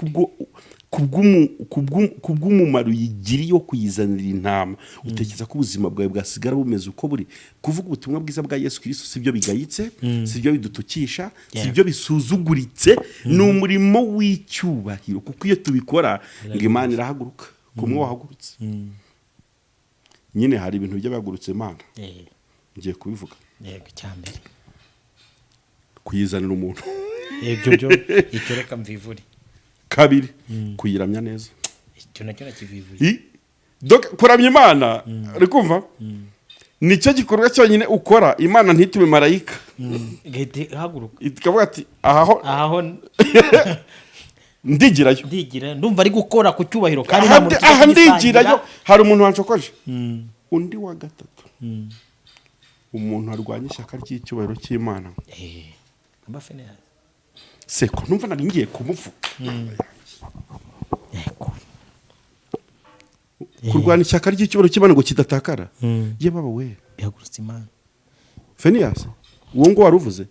kubw'umumaro yigiriye wo kuyizanira intama utekereza ko ubuzima bwawe bwasigara bumeze uko buri. Kuvuga ubutumwa bwiza bwa Yesu Kristo sibyo bigayitse, sibyo bidutukisha, sibyo bisuzuguritse. Ni umurimo w'icyubahiro kuko iyo tubikora ngo Imana irahaguruka kumwe wahagurutse nyine hari ibintu by'abagurutse Imana ngiye kubivuga yego cyambere kuyizanira umuntu ibyo icyo reka mvivure kabiri kuyiramya neza icyo nacyo nakivivure kuramya Imana uri kumva nicyo gikorwa cyonyine ukora Imana ntitume marayika gahita haguruka ikavuga ati aho ndigirayo ndumva ari gukora ku cyubahiro kandi nta muntu ndigirayo hari umuntu wancokoje undi wa gatatu umuntu arwanya ishyaka ry'icyubahiro cy'Imana seko numva nari ngiye kumuvuga kurwanya ishyaka ry'icyubahiro cy'Imana ngo kidatakara ye baba we bihagurutse Imana Feniyasi uwo ngo waruvuze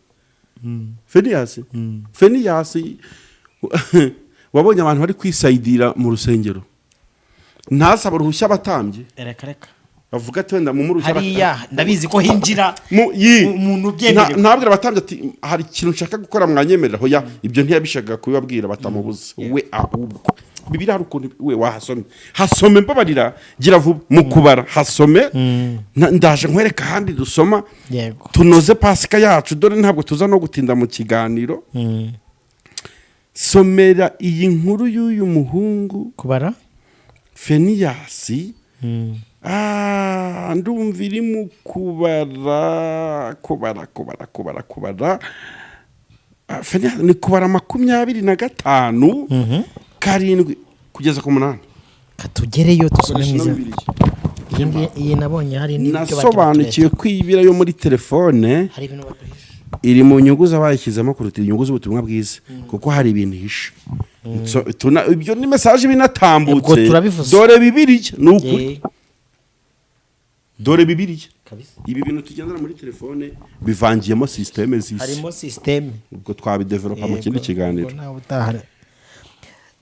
Feniyasi wabonye abantu bari kwisayidira mu rusengero ntasaba uruhushya abatambye reka bavuga ati wenda mu murushya hariya ndabizi ko hinjira umuntu byemerewe ntabwira abatambye ati hari ikintu nshaka gukora mwanyemerera hoya ibyo ntiyabishaga kubibabwira batamubuze we ahubwo Bibiliya hari ukuntu we hasome mbabarira gira vuba mu kubara hasome ndaje nkwereka handi dusoma tunoze pasika yacu dore ntabwo tuza no gutinda mu kiganiro somera iyi nkuru y'uyu muhungu kubara Feniyasi ndumva iri mu kubara Feniyasi ni kubara 25 karindwi kugeza ku 8 katugereyo tusome mwiza iyi nabonye hari n'ibyo nasobanukiwe kwibira yo muri telefone hari ibintu baduhisha iri mu nyungu z'abayishyizemo kuruta inyungu z'ubutumwa bwiza kuko hari ibintu hisha ibyo ni message binatambutse dore Bibiliya n'ukuri dore Bibiliya ibi bintu tugendera muri telefone bivangiyemo systeme z'isi harimo systeme ubwo twabidevelopa mu kindi kiganiro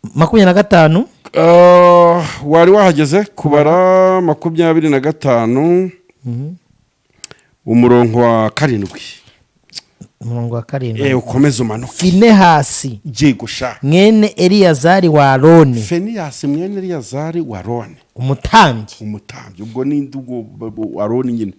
25 wari wahageze kubara 25 umurongo wa 7 ukomeza umanuka Finehasi jegusha mwene Eliyazari wa Aroni Finehasi mwene Eliyazari wa Aroni umutambyi ubwo ni ndugo Aroni nyine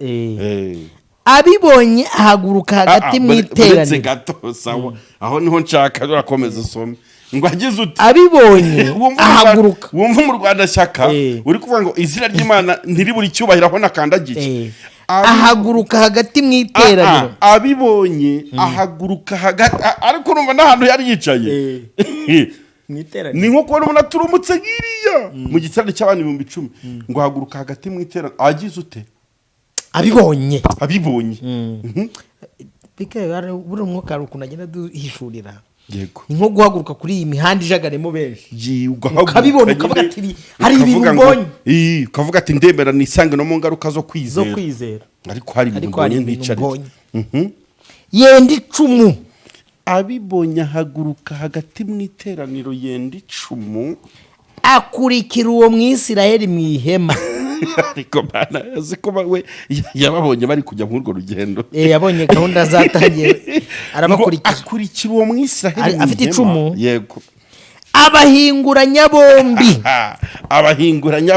abibonye ahaguruka hagati mu iteraniro gato sawa aho niho nshaka urakomeza usome ngo agize uti abibonye ahaguruka wumva mu Rwanda shyaka uri kuvuga ngo izina ry'Imana ntiri buri cyubahiro aho nakandagiye ahaguruka hagati mu iteraniro abibonye ahaguruka hagati ariko urumva n'ahantu yari yicaye ni nko kubona umuntu aturumutse ngiriya mu gitsina cy'abantu 10,000 ngo ahaguruka hagati mu iteraniro agize ute abibonye bikaba buri umwuka rukuntu agenda duhishurira yego nko guhaguruka kuri iyi mihanda ijagaremo benshi ukabibona ukavuga ati hari ibintu mbonye ukavuga ati ndemera nisange no mu ngaruka zo kwizera ariko hari ibintu mbonye nticare yenda icumu abibonye ahaguruka hagati mu iteraniro yenda icumu akurikira uwo Mwisirayeli mu ihema ariko bana ziko we yababonye bari kujya mu urwo rugendo yabonye gahunda zatangiye arabakurikira akurikira uwo Mwisirayeli afite icumu yego abahinguranya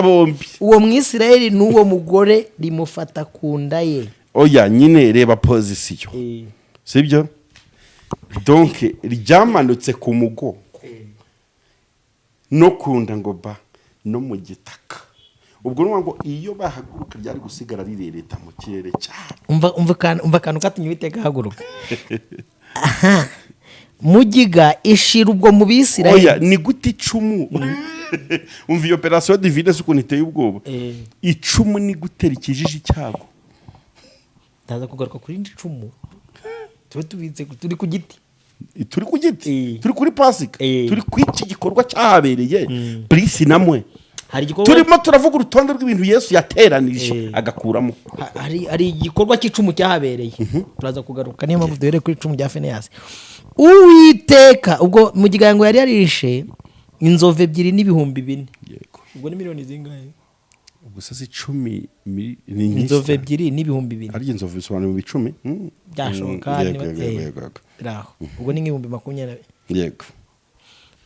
bombi uwo Mwisirayeli n'uwo mugore rimufata ku nda ye oya nyine reba position sibyo donc ryamanutse ku mugo no kunda ngo ba no mu gitaka ubwo ngo iyo bahaguruka ryari gusigara rirereta mu kirere cyane umva kantu katumye biteka haguruka mugiga ishira ubwo mu Bisirayeli oya ni gute icumu umva iyo operation divine suko niteye ubwoba icumu ni gutera ikijiji cyago ndaza kugaruka kuri icumu tubitse turi ku giti turi kuri pasika turi kwiki gikorwa cyahabereye Brisi namwe turimo turavuga urutonde rw'ibintu Yesu yateranije agakuramo hari igikorwa cy'icumu cyahabereye turaza kugaruka niyo mpamvu duhere kuri icumu rya Finehasi Uwiteka ubwo mu gigango yari yarishe inzove 2 n'ibihumbi 4 yego ubwo ni miliyoni zingahe gusa 10 ni inzove 2 n'ibihumbi 4 ari inzove bisobanura 10 byashoboka ubwo ni 20,20 yego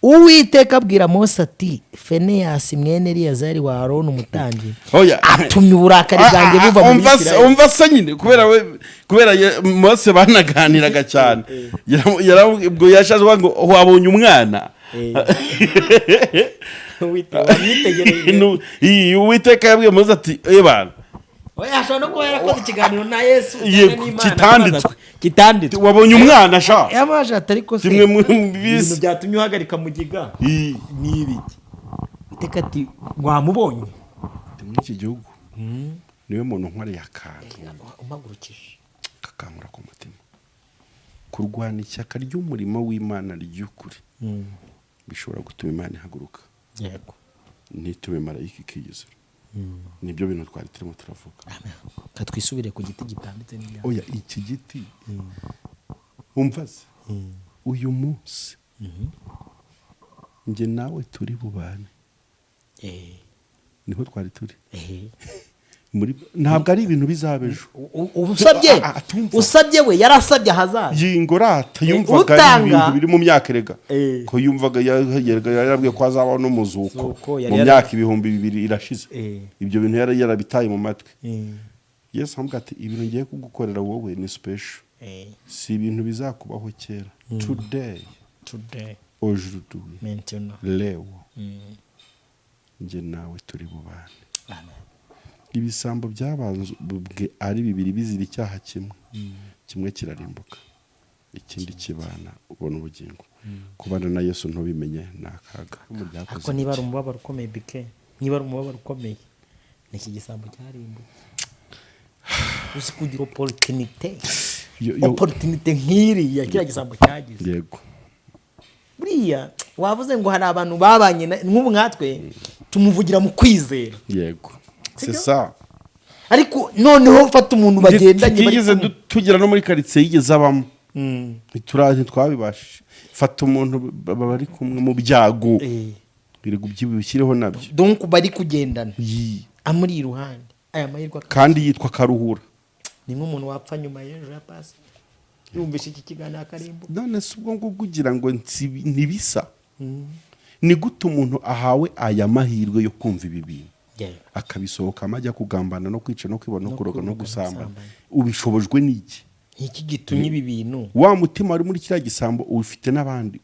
uwiteka abwira Mose ati Feneyasi mwene Eliyazari wa Aroni umutambyi Oya. atumye uburakari bwanjye buva mu Isirayeli. Umva se nyine kubera Mose banaganiraga cyane ubwo yashazwa ngo wabonye umwana Uwiteka yabwiye Mose ati bana oya ashobora no kuba yarakoze ikiganiro na Yesu kitanditswe wabonye umwana sha yamaje atari ko se kimwe mu bintu byatumye uhagarika mugiga ni ibiki Uwiteka ati wamubonye muri iki gihugu niwe muntu nkwariye akantu umagurukije kakangura ku mutima kurwana ishyaka ry'umurimo w'Imana ry'ukuri bishobora gutuma Imana ihaguruka yego ntitume marayika ikiyizira nibyo bintu twari turimo turavuga katwisubire ku giti gitanditse n'ibya oya iki giti umvaze uyu munsi nge nawe turi bubane niho twari turi ntabwo ari ibintu bizabejo usabye we yarasabye ahazaza yingorata yumvaga ibintu biri mu myaka erega ko yumvaga yarabwiye ko azabaho no muzuko mu myaka 2000 irashize ibyo bintu yarabitaye mu matwi Yesu amubwira ati ibintu ngiye kugukorera wowe ni special si ibintu bizakubaho kera today aujourd'hui maintenant leo nge nawe turi bubane amen ibisambo byabanzwe ari bibiri bizira icyaha kimwe kirarimbuka ikindi kibana ubona ubugingo kubana na Yesu ntubimenye nakaga ako niba ari umubabaro ukomeye bike niba ari umubabaro ukomeye niki gisambo cyarimbutse uzi kugira opportunity nk'iri ya kira gisambo cyagize yego buriya wavuze ngo hari abantu babanye nk'ubu nkatwe tumuvugira mu kwizera yego c'est ça ariko noneho mfata umuntu bagendanye yigeze tugira no muri quartier yigeze abamo ntituraje twabibashe fata umuntu bari kumwe mu byago biri gubyibushireho nabyo donc bari kugendana amuri iruhande aya mahirwe kandi yitwa Karuhura ni nk'umuntu wapfa nyuma y'ejo ya pasi yumvishe iki kiganiro akarimbo none se ubwo ngo kugira ngo ntibisa ni gute umuntu ahawe aya mahirwe yo kumva ibi bintu akabisohoka amajya kugambana no kwica no kwibona no kuroga no gusambana ubishobojwe n'iki iki gitumye ibi bintu wa mutima ari muri kiriya gisambo ufite n'abandi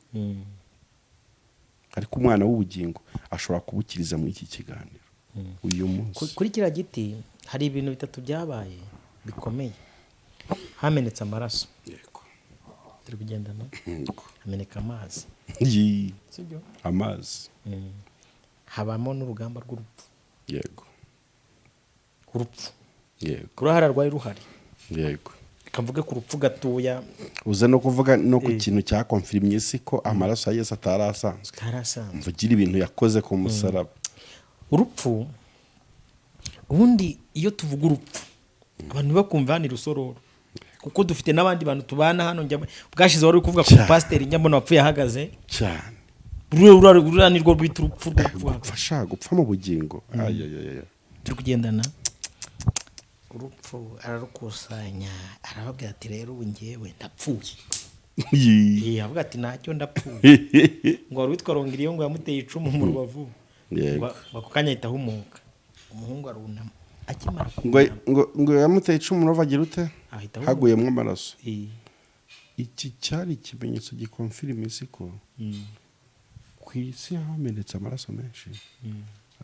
ariko umwana w'ubugingo ashobora kubukiriza muri iki kiganiro uyu munsi kuri kiriya giti hari ibintu bitatu byabaye bikomeye hamenetse amaraso yego turi kugendana hameneka amazi sibyo amazi habamo n'urugamba rw'urupfu yego urupfu yego kurahara rwari ruhari yego kavuge ku rupfu gatoya uze no kuvuga no ku kintu cya confirmye siko amaraso ya Yesu atarasanzwe mvugira ibintu yakoze ku musaraba urupfu ubundi iyo tuvuga urupfu abantu bakumva ni rusororo kuko dufite n'abandi bantu tubana hano njya bwashize wari kuvuga ku pasiteri njya mbona wapfuye ahagaze cyane ruranirwo rwita urupfu gupfa gupfa mu bugingo turi kugendana urupfu ararukusanya arababwira ati rero ubu ngewe ndapfuye avuga ati ntacyo ndapfuye ngo wari witwa Rongiriyo ngo yamuteye icumu mu rubavu ako kanya ahita ahumuka umuhungu arunama akimara ngo yamuteye icumu ruvagira ute haguyemo amaraso iki cyari ikimenyetso gikonfirima isiko ku isi hamenetse amaraso menshi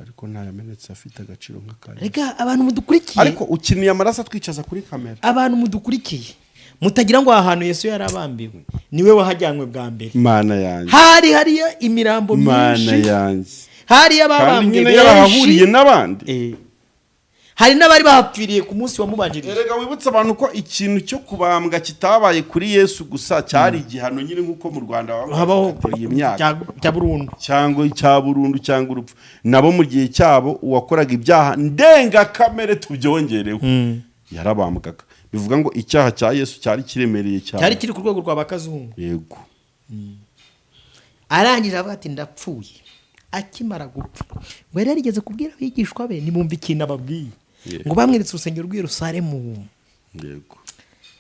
ariko ntayamenetse afite agaciro nk'akanya rega abantu mudukurikiye ariko ukiniye amaraso atwicaza kuri kamera abantu mudukurikiye mutagira ngo ahantu Yesu yarabambiwe niwe wahajyanywe bwa mbere mana yanjye hariya imirambo myinshi mana yanjye hariya babambwe benshi yarahahuriye n'abandi hari n'abari bahapfiriye ku munsi wamubanjirije erega wibutse abantu ko ikintu cyo kubambwa kitabaye kuri Yesu gusa cyari igihano nyine nk'uko mu Rwanda habaho cya burundu cyangwa urupfu nabo mu gihe cyabo uwakoraga ibyaha ndengakamere tubyongereho yarabambwaga bivuga ngo icyaha cya Yesu cyari kiremereye cyane cyari kiri ku rwego rwa bakazungu yego arangije avuga ati ndapfuye akimara gupfa ngo yari yarigeze kubwira abigishwa be nimumva ikintu ababwiye ngo bamweretse urusengero rw'i Yerusalemu yego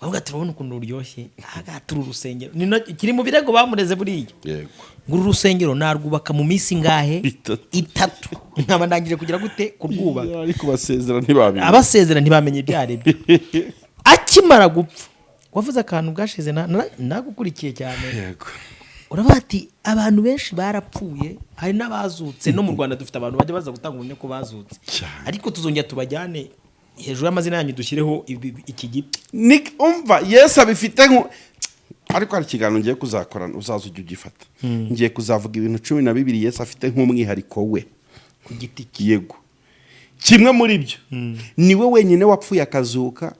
bavuga ati urabona ukuntu uryoshye agatura urusengero kiri mu birego bamureze buriya yego ngo uru rusengero narwubaka mu minsi ngahe 3 nkaba ndangije kugira gute kurwubaka ariko basezera ntibamenye ibyarebye akimara gupfa wavuze akantu bwashize nagukurikiye cyane yego urabati abantu benshi barapfuye hari n'abazutse no mu Rwanda dufite abantu bajya baza gutanga ubuhamya ko bazutse ariko tuzongera tubajyane hejuru y'amazina yanyu dushyireho iki giti umva Yesu abifite ariko hari ikiganiro ngiye kuzakorana uzaza ujye ugifata ngiye kuzavuga ibintu 12 Yesu afite nk'umwihariko we ku giti yego kimwe muri byo niwe wenyine wapfuye akazuka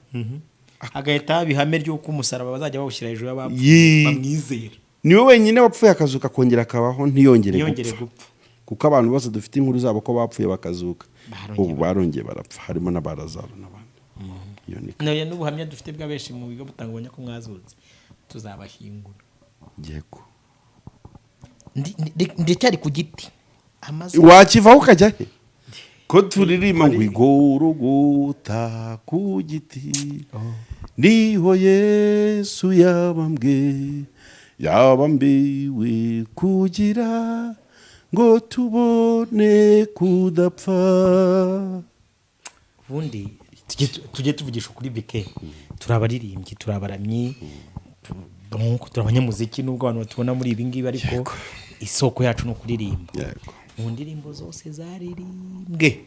agahita bihame ry'uko umusaraba bazajya bawushyira hejuru y'abapfuye bamwizera niwe wenyine wapfuye akazuka kongera akabaho ntiyongere gupfa kuko abantu bose dufite inkuru zabo ko bapfuye bakazuka ubu barongeye barapfa harimo n'abarazaro n'abandi nayo n'ubuhamya dufite bw'abenshi mu bigo butangabonye ko mwazutse tuzabashyingura yego ndacyari ku giti wakivaho ukajya he ko turirima ngo igorogota ku giti niho Yesu yabambiwe kugira ngo tubone kudapfa ubundi tujye tuvugisha kuri bike turabaririmbyi turabaramyi turabanyamuziki nubwo abantu batubona muri ibi ngibi ariko isoko yacu no kuririmba mu ndirimbo zose zaririmbwe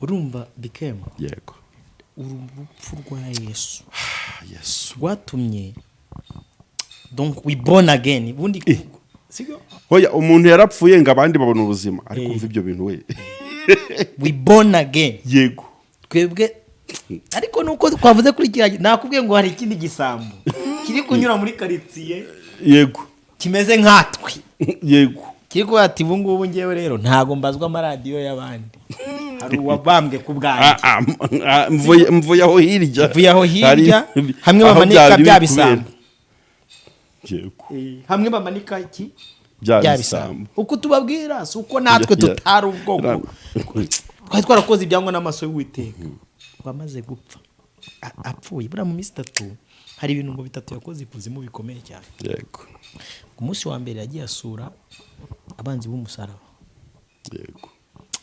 urumva Bikem yego urupfu rwa Yesu rwatumye donc we born again ubundi sigo hoya umuntu yarapfuye ngo abandi babona ubuzima ariko umva ibyo bintu we we born again yego twebwe ariko nuko twavuze kuri kiriya nakubwiye ngo hari ikindi gisambo kiri kunyura muri quartier yego kimeze nkatwe yego kiko ati bungubu ngewe rero ntago mbazwa amaradiyo y'abandi hari uwabambwe ku bwanjye mvuye aho hirya hamwe bamanika bya bisambo yego hamwe bamanika iki bya bisambo uko tubabwira si uko natwe tutari ubwoko twari twarakoze ibyangwa n'amaso y'Uwiteka bamaze gupfa apfuye bura mu minsi 3 hari ibintu ngo 3 yakoze ikuzimu bikomeye cyane yego ku munsi wa mbere yagiye asura abanzi b'umusaraba yego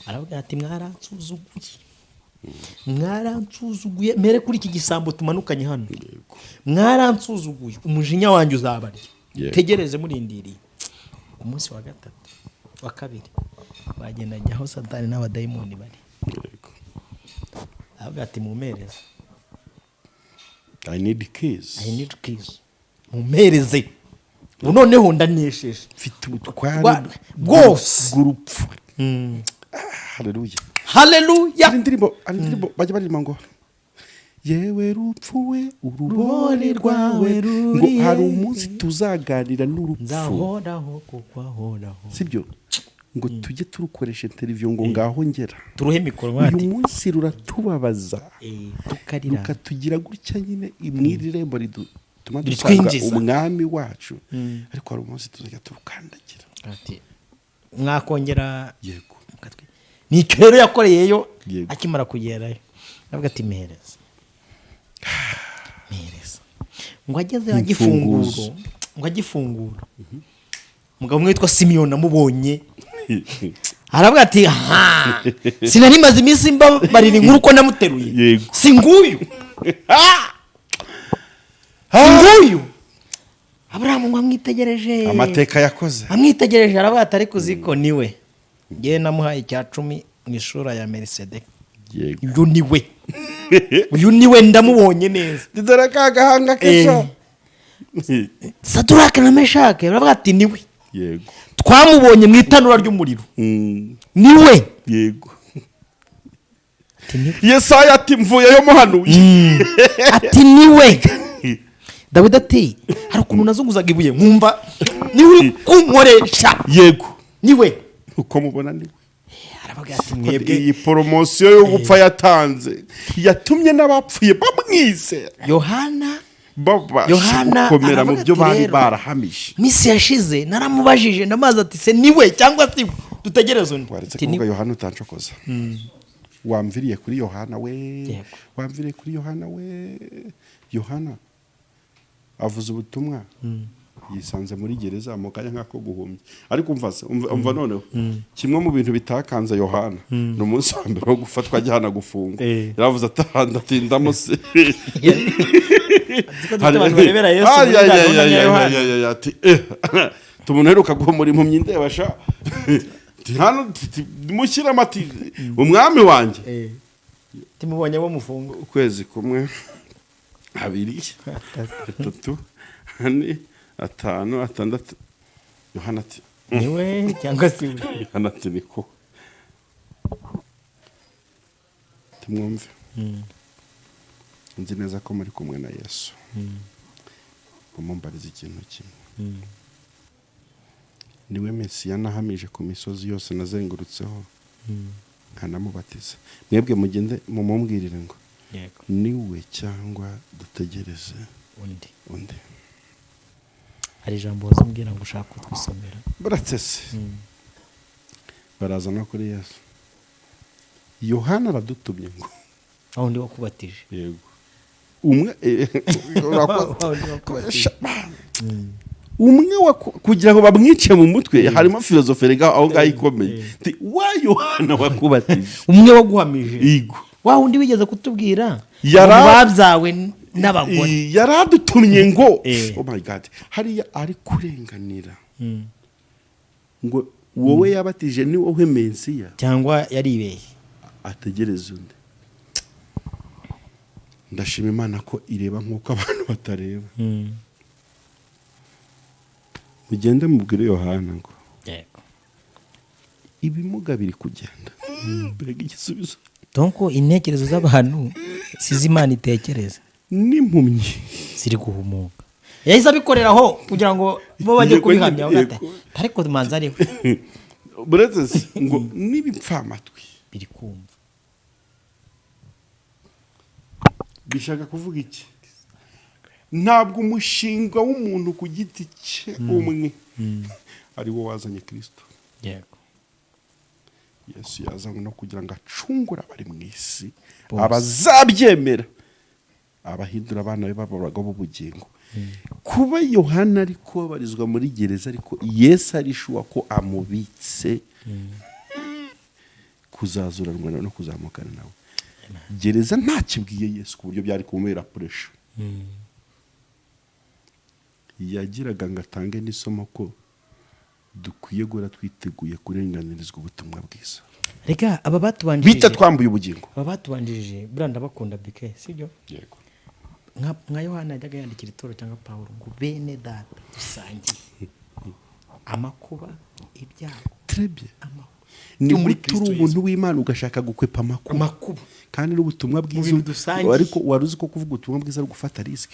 aravuga ati mwaransuzuguye mere kuri iki gisambo tumanukanye hano mwaransuzuguye umujinya wanjye uzabarya tegereze murindiriye ku munsi wa 3 wa 2 bagenda aho Satani n'abadayimoni bari aravuga ati mumereze I need keys mumereze noneho ndanesheje mfite ubutwari bwose bw'urupfu haleluya indirimbo bajya barimo ngo yewe rupfu we urubori rwawe ngo hari umunsi tuzaganira n'urupfu nzahoraho kuko ahoraho sibyo ngo tujye turukoresha interview ngo ngaho ngera turuhe mikoro bati uyu munsi ruratubabaza rukatugira gutya nyine imwirirembo ridutuma dusanga umwami wacu ariko hari umunsi tuzajya turukandagira ati mwakongera yego nicyo rero yakoreyeyo akimara kugerayo navuga ati mehereza ngo ageze agifungura umugabo umwe witwa Simeon namubonye aravuga ati sinari maze iminsi mbabarira inkuru ko namuteruye singuyu Abraham ngo amwitegereje amateka yakoze aravuga ati ariko uziko niwe ngiye namuhaye icya 10 mu ishura ya Mercedes uyu niwe ndamubonye neza dore kagahanga kesha Saduraka na Meshake baravuga ati niwe yego twamubonye mu itanura ry'umuriro niwe yego Yesaya ati mvuyeyo muhanuye ati niwe Dawidi ati hari ukuntu nazunguzaga ibuye nkumva niwe uri kunkoresha yego niwe uko mubona niwe aravuga ati mwebwe iyi promotion yo gupfa yatanze yatumye n'abapfuye bamwise Yohana komera mu byo bari barahamije misi yashize naramubajije ndamaze ati se niwe cyangwa si dutegereze ati niwe Yohana utancokoza wamviriye kuri Yohana we, wamviriye kuri Yohana we. Yohana avuze ubutumwa yisanze muri gereza mu kanya nk'ako guhumya. Ariko umva noneho kimwe mu bintu bitakanze Yohana no munsi wa mbere wo gufatwa ajyana gufungwa, yaravuze atindamo se tumuheruka guhumura impumyi ndebasha hano mushyira amati umwami wanjye timubonye bo mufunga ukwezi kumwe 2 3 4 5 6 Yohana ati niwe cyangwa si Yohana ati niko tumwumve nzi neza ko muri kumwe na Yesu umumbariza ikintu kimwe niwe Mesiya nahamije ku misozi yose nazengurutseho nkanamubatiza. Mwebwe mugende mumumbwirire ngo niwe cyangwa dutegereze undi. Hari ijambo wazambwira ngo ushaka kwisomera buratse baraza no kuri Yesu. Yohana aradutumye ngo aho ndi wakubatije. Yego umwe umwe kugira ngo bamwice mu mutwe harimo filosofere aho ngaho ikomeye. Wa Yohana wakubatije umwe waguhamije. Yego wa undi wigeze kutubwira babyawe n'abagore yaradutumye ngo oh my god hariya ari kurenganira ngo wowe yabatije ni wowe Mesiya cyangwa yaribeye ategereze undi. Ndashima Imana ko ireba nk'uko abantu batareba. Mugende mubwire Yohana ngo ibimuga biri kugenda mbega igisubizo. Donc intekerezo z'abantu sizi Imana itekereza n'impumyi ziri guhumuka. Yahise abikoreraho kugira ngo bo bajye kubihamya ugata ariko manza ariho buretse ngo nibipfa amatwi biri kumva. Bishaka kuvuga iki? Ntabwo umushinga w'umuntu ku giti cye umwe ari wo wazanye Kristo. Yego Yesu yazanywe no kugira ngo acungure abari mu isi abazabyemera abahindura abana be baburaga b'ubugingo. Kuba Yohana ariko barizwa muri gereza ariko Yesu arishuwa ko amubitse kuzazuranwa no kuzamukana nawe. Gereza ntakibwiye Yesu ku buryo byari kumubera pressure. Yagiraga ngo atange n'isomo ko dukwiye gura twiteguye kurenganirizwa ubutumwa bwiza. Reka aba batubanjije bita twambuye ubugingo. Aba batubanjije buranda bakunda bike sibyo? Yego. Nka Yohana yajyaga yandikira itoro cyangwa Paulo ngo bene data dusangiye amakuba ibyago. Très bien. Ni muri turi umuntu w'Imana ugashaka gukwepa amakuba kandi n'ubutumwa bwiza ariko waruzi ko kuvuga ubutumwa bwiza ari gufata risk.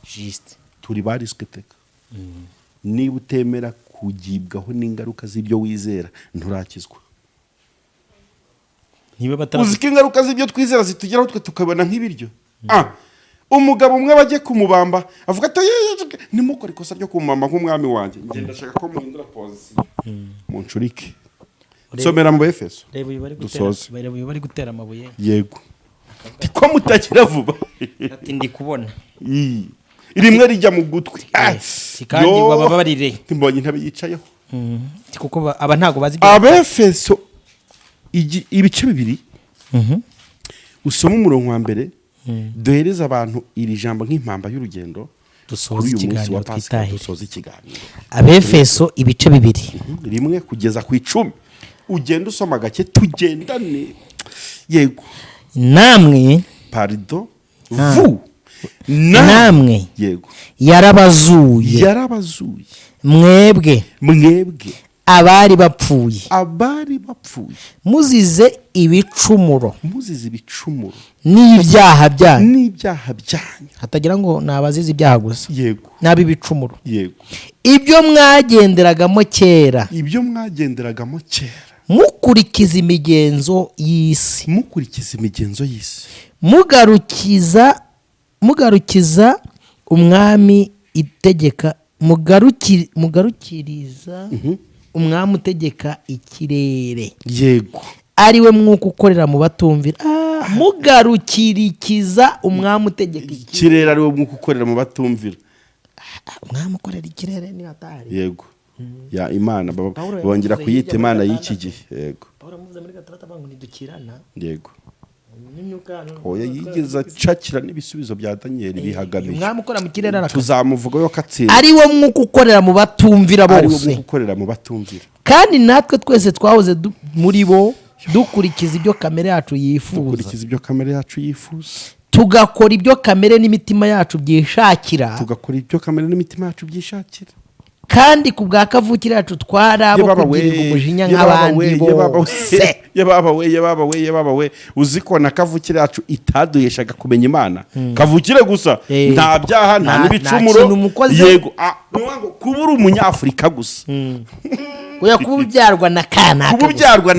Juste turi ba risk teka. Niba utemera kugibwaho n'ingaruka z'ibyo wizera nturakizwa. Niba batara uziko ingaruka z'ibyo twizera zitugeraho twe tukabona nk'ibiryo. Umugabo umwe bagiye kumubamba avuga ati nimukore ikosa ryo kumubamba nk'umwami wanjye ngenda ndashaka ko muhindura position muncurike. Somera mu Efeso bari gutera amabuye. Yego ko mutagira vuba ati ndi kubona rimwe rijya mu gutwi kandi baba barire timbonye ntabe yicayeho kuko aba ntago bazi Abefeso ibice bibiri usoma umurongo wa mbere duhereza abantu iri jambo nk'impamba y'urugendo dusoza ikiganiro twitahira. Abefeso ibice bibiri rimwe kugeza ku 10 ugenda usoma gake tugendane. Yego namwe pardon namwe yego yarabazuye mwebwe abari bapfuye muzize ibicumuro n'ibyaha byanyu hatagira ngo nabazize ibyaha gusa yego nabi bicumuro yego ibyo mwagenderagamo kera mukurikiza imigenzo y'isi mugarukiza umwami itegeka mugarukiriza umwami utegeka ikirere yego ari we mwuka ukorera mu batumvira mugarukirikiza umwami utegeka ikirere ari we mwuka ukorera mu batumvira. umwami ukorera ikirere ni atari yego ya imana bongera kuyita imana y'iki gihe. Yego Pawulo muze muri gatandatu bangu nidukirana. Yego oya yigeza cakira n'ibisubizo bya Daniel bihagamiye. umwami ukora mu kirere araka tuzamuvuga yo katsinda ari wo mwuka ukorera mu batumvira bose. ari wo mwuka ukorera mu batumvira. Kandi natwe twese twahoze muri bo dukurikiza ibyo kamere yacu yifuza. Tugakora ibyo kamere n'imitima yacu byishakira. Kandi ku bwa kavukire yacu twarabo kugirirwa umujinya nk'abandi bose. Yebabawe uziko na kavukire yacu itaduheshaga kumenya Imana. Kavukire gusa nta byaha nta n'ibicumuro. Yego kubura umunyafrika gusa. Oya kubyarwa na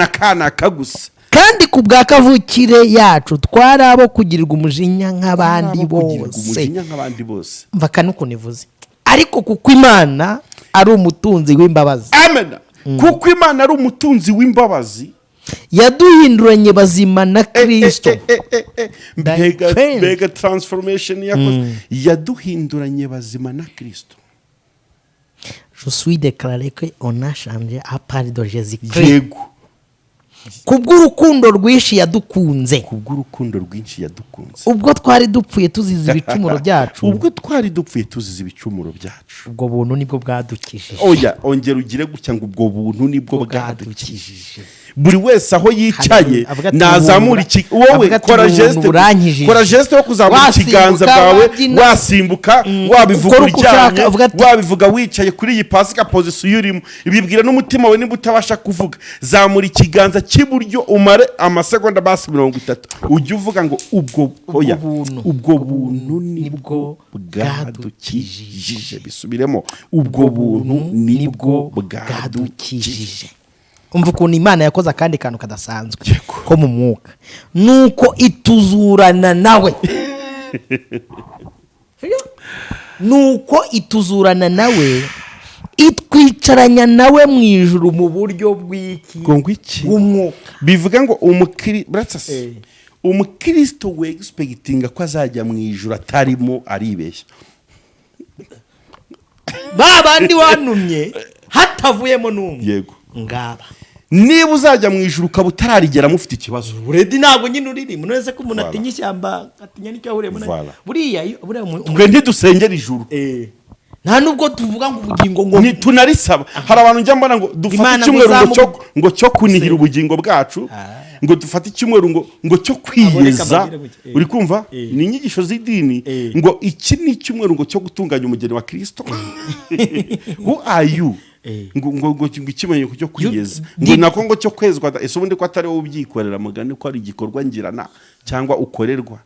kanaka gusa. Kandi ku bwa kavukire yacu twarabo kugirirwa umujinya nk'abandi bose. Mva kanuko nivuze. Ariko kuko Imana ari umutunzi w'imbabazi. Amen. Kuko Imana ari umutunzi w'imbabazi yaduhinduranye bazima na Kristo. Bega transformation yakoze. Yaduhinduranye bazima na Kristo. Je suis déclaré que on a changé à part de Jésus-Christ. Yego. Kubw'urukundo rwinshi yadukunze. Ubwo twari dupfuye tuziza ibicumuro byacu. Ubwo buntu nibwo bwadukijije. Oya ongera ugire gutya ngo ubwo buntu nibwo bwadukijije. Buri wese aho yicaye nazamura wowe kora geste yo kuzamura ikiganza bwawe wasimbuka wabivuga uryamye wabivuga wicaye kuri iyi pasika position urimo ibibwira n'umutima we niba utabasha kuvuga zamura ikiganza cy'iburyo umare amasegonda basi 30 ujye uvuga ngo ubwo buntu nibwo bwadukijije. Bisubiremo ubwo buntu nibwo bwadukijije. Umva ukuntu Imana yakoze akandi kantu kadasanzwe ko mu mwuka nuko ituzurana nawe. Itwicaranya nawe mu ijuru mu buryo bw'iki umwuka. Bivuga ngo umukristo we expectinga ko azajya mu ijuru atarimo aribeshya. Babandi wanumye hatavuyemo n'umwe. Yego ngaba niba uzajya mu ijuru ukaba utararigera mufite ikibazo uredi ntabwo nyine uriri muneze ko umuntu atinya ishyamba atinya n'icyo ahuriyemo buriya twe ntidusengera ijuru nta nubwo tuvuga ngo ubugingo ngo tunarisaba. Hari abantu njya mbona ngo dufate icyumweru ngo cyo kunihira ubugingo bwacu ngo dufate icyumweru ngo cyo kwiyeza. Uri kumva ni inyigisho z'idini ngo iki ni icyumweru ngo cyo gutunganya umugeni wa Kristo. Who are you? ngo ikimenyeko cyo kwiyeza ngo nako ngo cyo kwezwa ese ubundi ko atari wowe ubyikorera mugani ko ari igikorwa ngirana cyangwa ukorerwa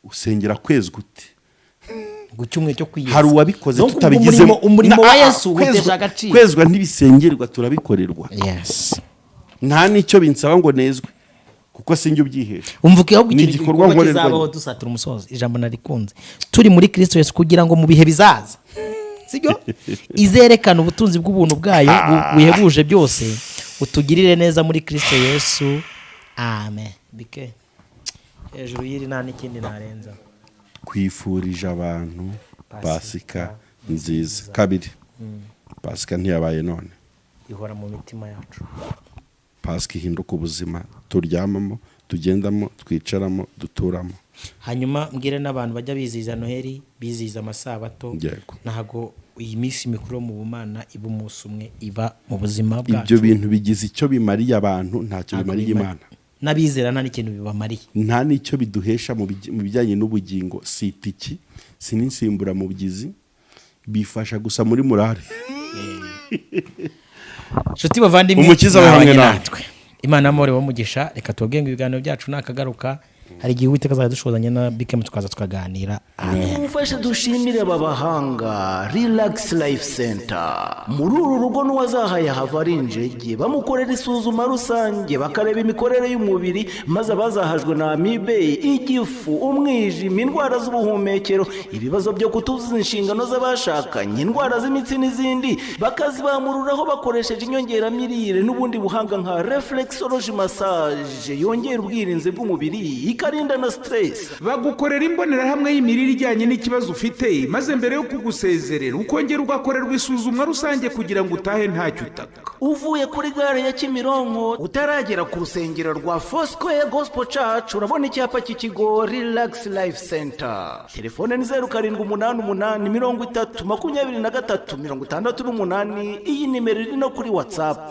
usengera kwezwa ute gucyumwe cyo kwiyeza. Hari uwabikoze tutabigizemo umurimo wa Yesu utesha agaciro. Kwezwa ntibisengerwa turabikorerwa. Yes. Nta nicyo binsaba ngo nezwe kuko sinjye ubyihesha. Umvuke aho igikorwa nkorerwa kizabaho dusatira umusozi. Ijambo narikunze turi muri Kristo Yesu kugira ngo mu bihe bizaza sibyo izerekana ubutunzi bw'ubuntu bwayo buhebuje byose utugirire neza muri Kristo Yesu. Amen. Bike hejuru yiri nta n'ikindi narenza. Kwifurije abantu pasika nziza. Kabiri pasika ntiyabaye none ihora mu mitima yacu. Pasika ihinduka ubuzima turyamamo tugendamo twicaramo duturamo. Hanyuma mbwire n'abantu bajya biziza Noheli biziza amasabato ntago iyi minsi mikuru mu bumana iba umunsi umwe iba mu buzima bwacu. Ibyo bintu bigize icyo bimariye abantu ntacyo bimariye Imana n'abizera nta n'ikintu bibamariye nta n'icyo biduhesha mu bijyanye n'ubugingo. Si itiki si n'insimbura mu byizi bifasha gusa muri morale. Nshuti bavandimwe umukiza we hamwe natwe Imana amore wamugisha reka tubwenge ibiganiro byacu nakagaruka hari igihe Uwiteka azajya dushozanya na Bikem tukaza tukaganira. Amen. Ufashe dushimire aba bahanga Relax Life Center. Muri uru rugo n'uwazahaye hava ari injege, bamukorera isuzuma rusange bakareba imikorere y'umubiri, maze abazahajwe na amibe, igifu, umwijima, indwara z'ubuhumekero, ibibazo byo kutuzuza inshingano z'abashakanye, indwara z'imitsi n'izindi, bakazibamururaho bakoresheje inyongeramirire n'ubundi buhanga nka reflexology massage yongera ubwirinzi bw'umubiri ikarinda na stress. Bagukorera imbonerahamwe y'imirire ijyanye n'ikibazo ufite, maze mbere yo kugusezerera ukongera ugakorerwa isuzumwa rusange kugira ngo utahe ntacyo utaka. Uvuye kuri gare ya Kimironko utaragera ku rusengero rwa Foursquare Gospel Church, urabona icyapa cy'ikigo Relax Life Center. Telefone ni 0788 30 23 68. Iyi nimero iri no kuri WhatsApp.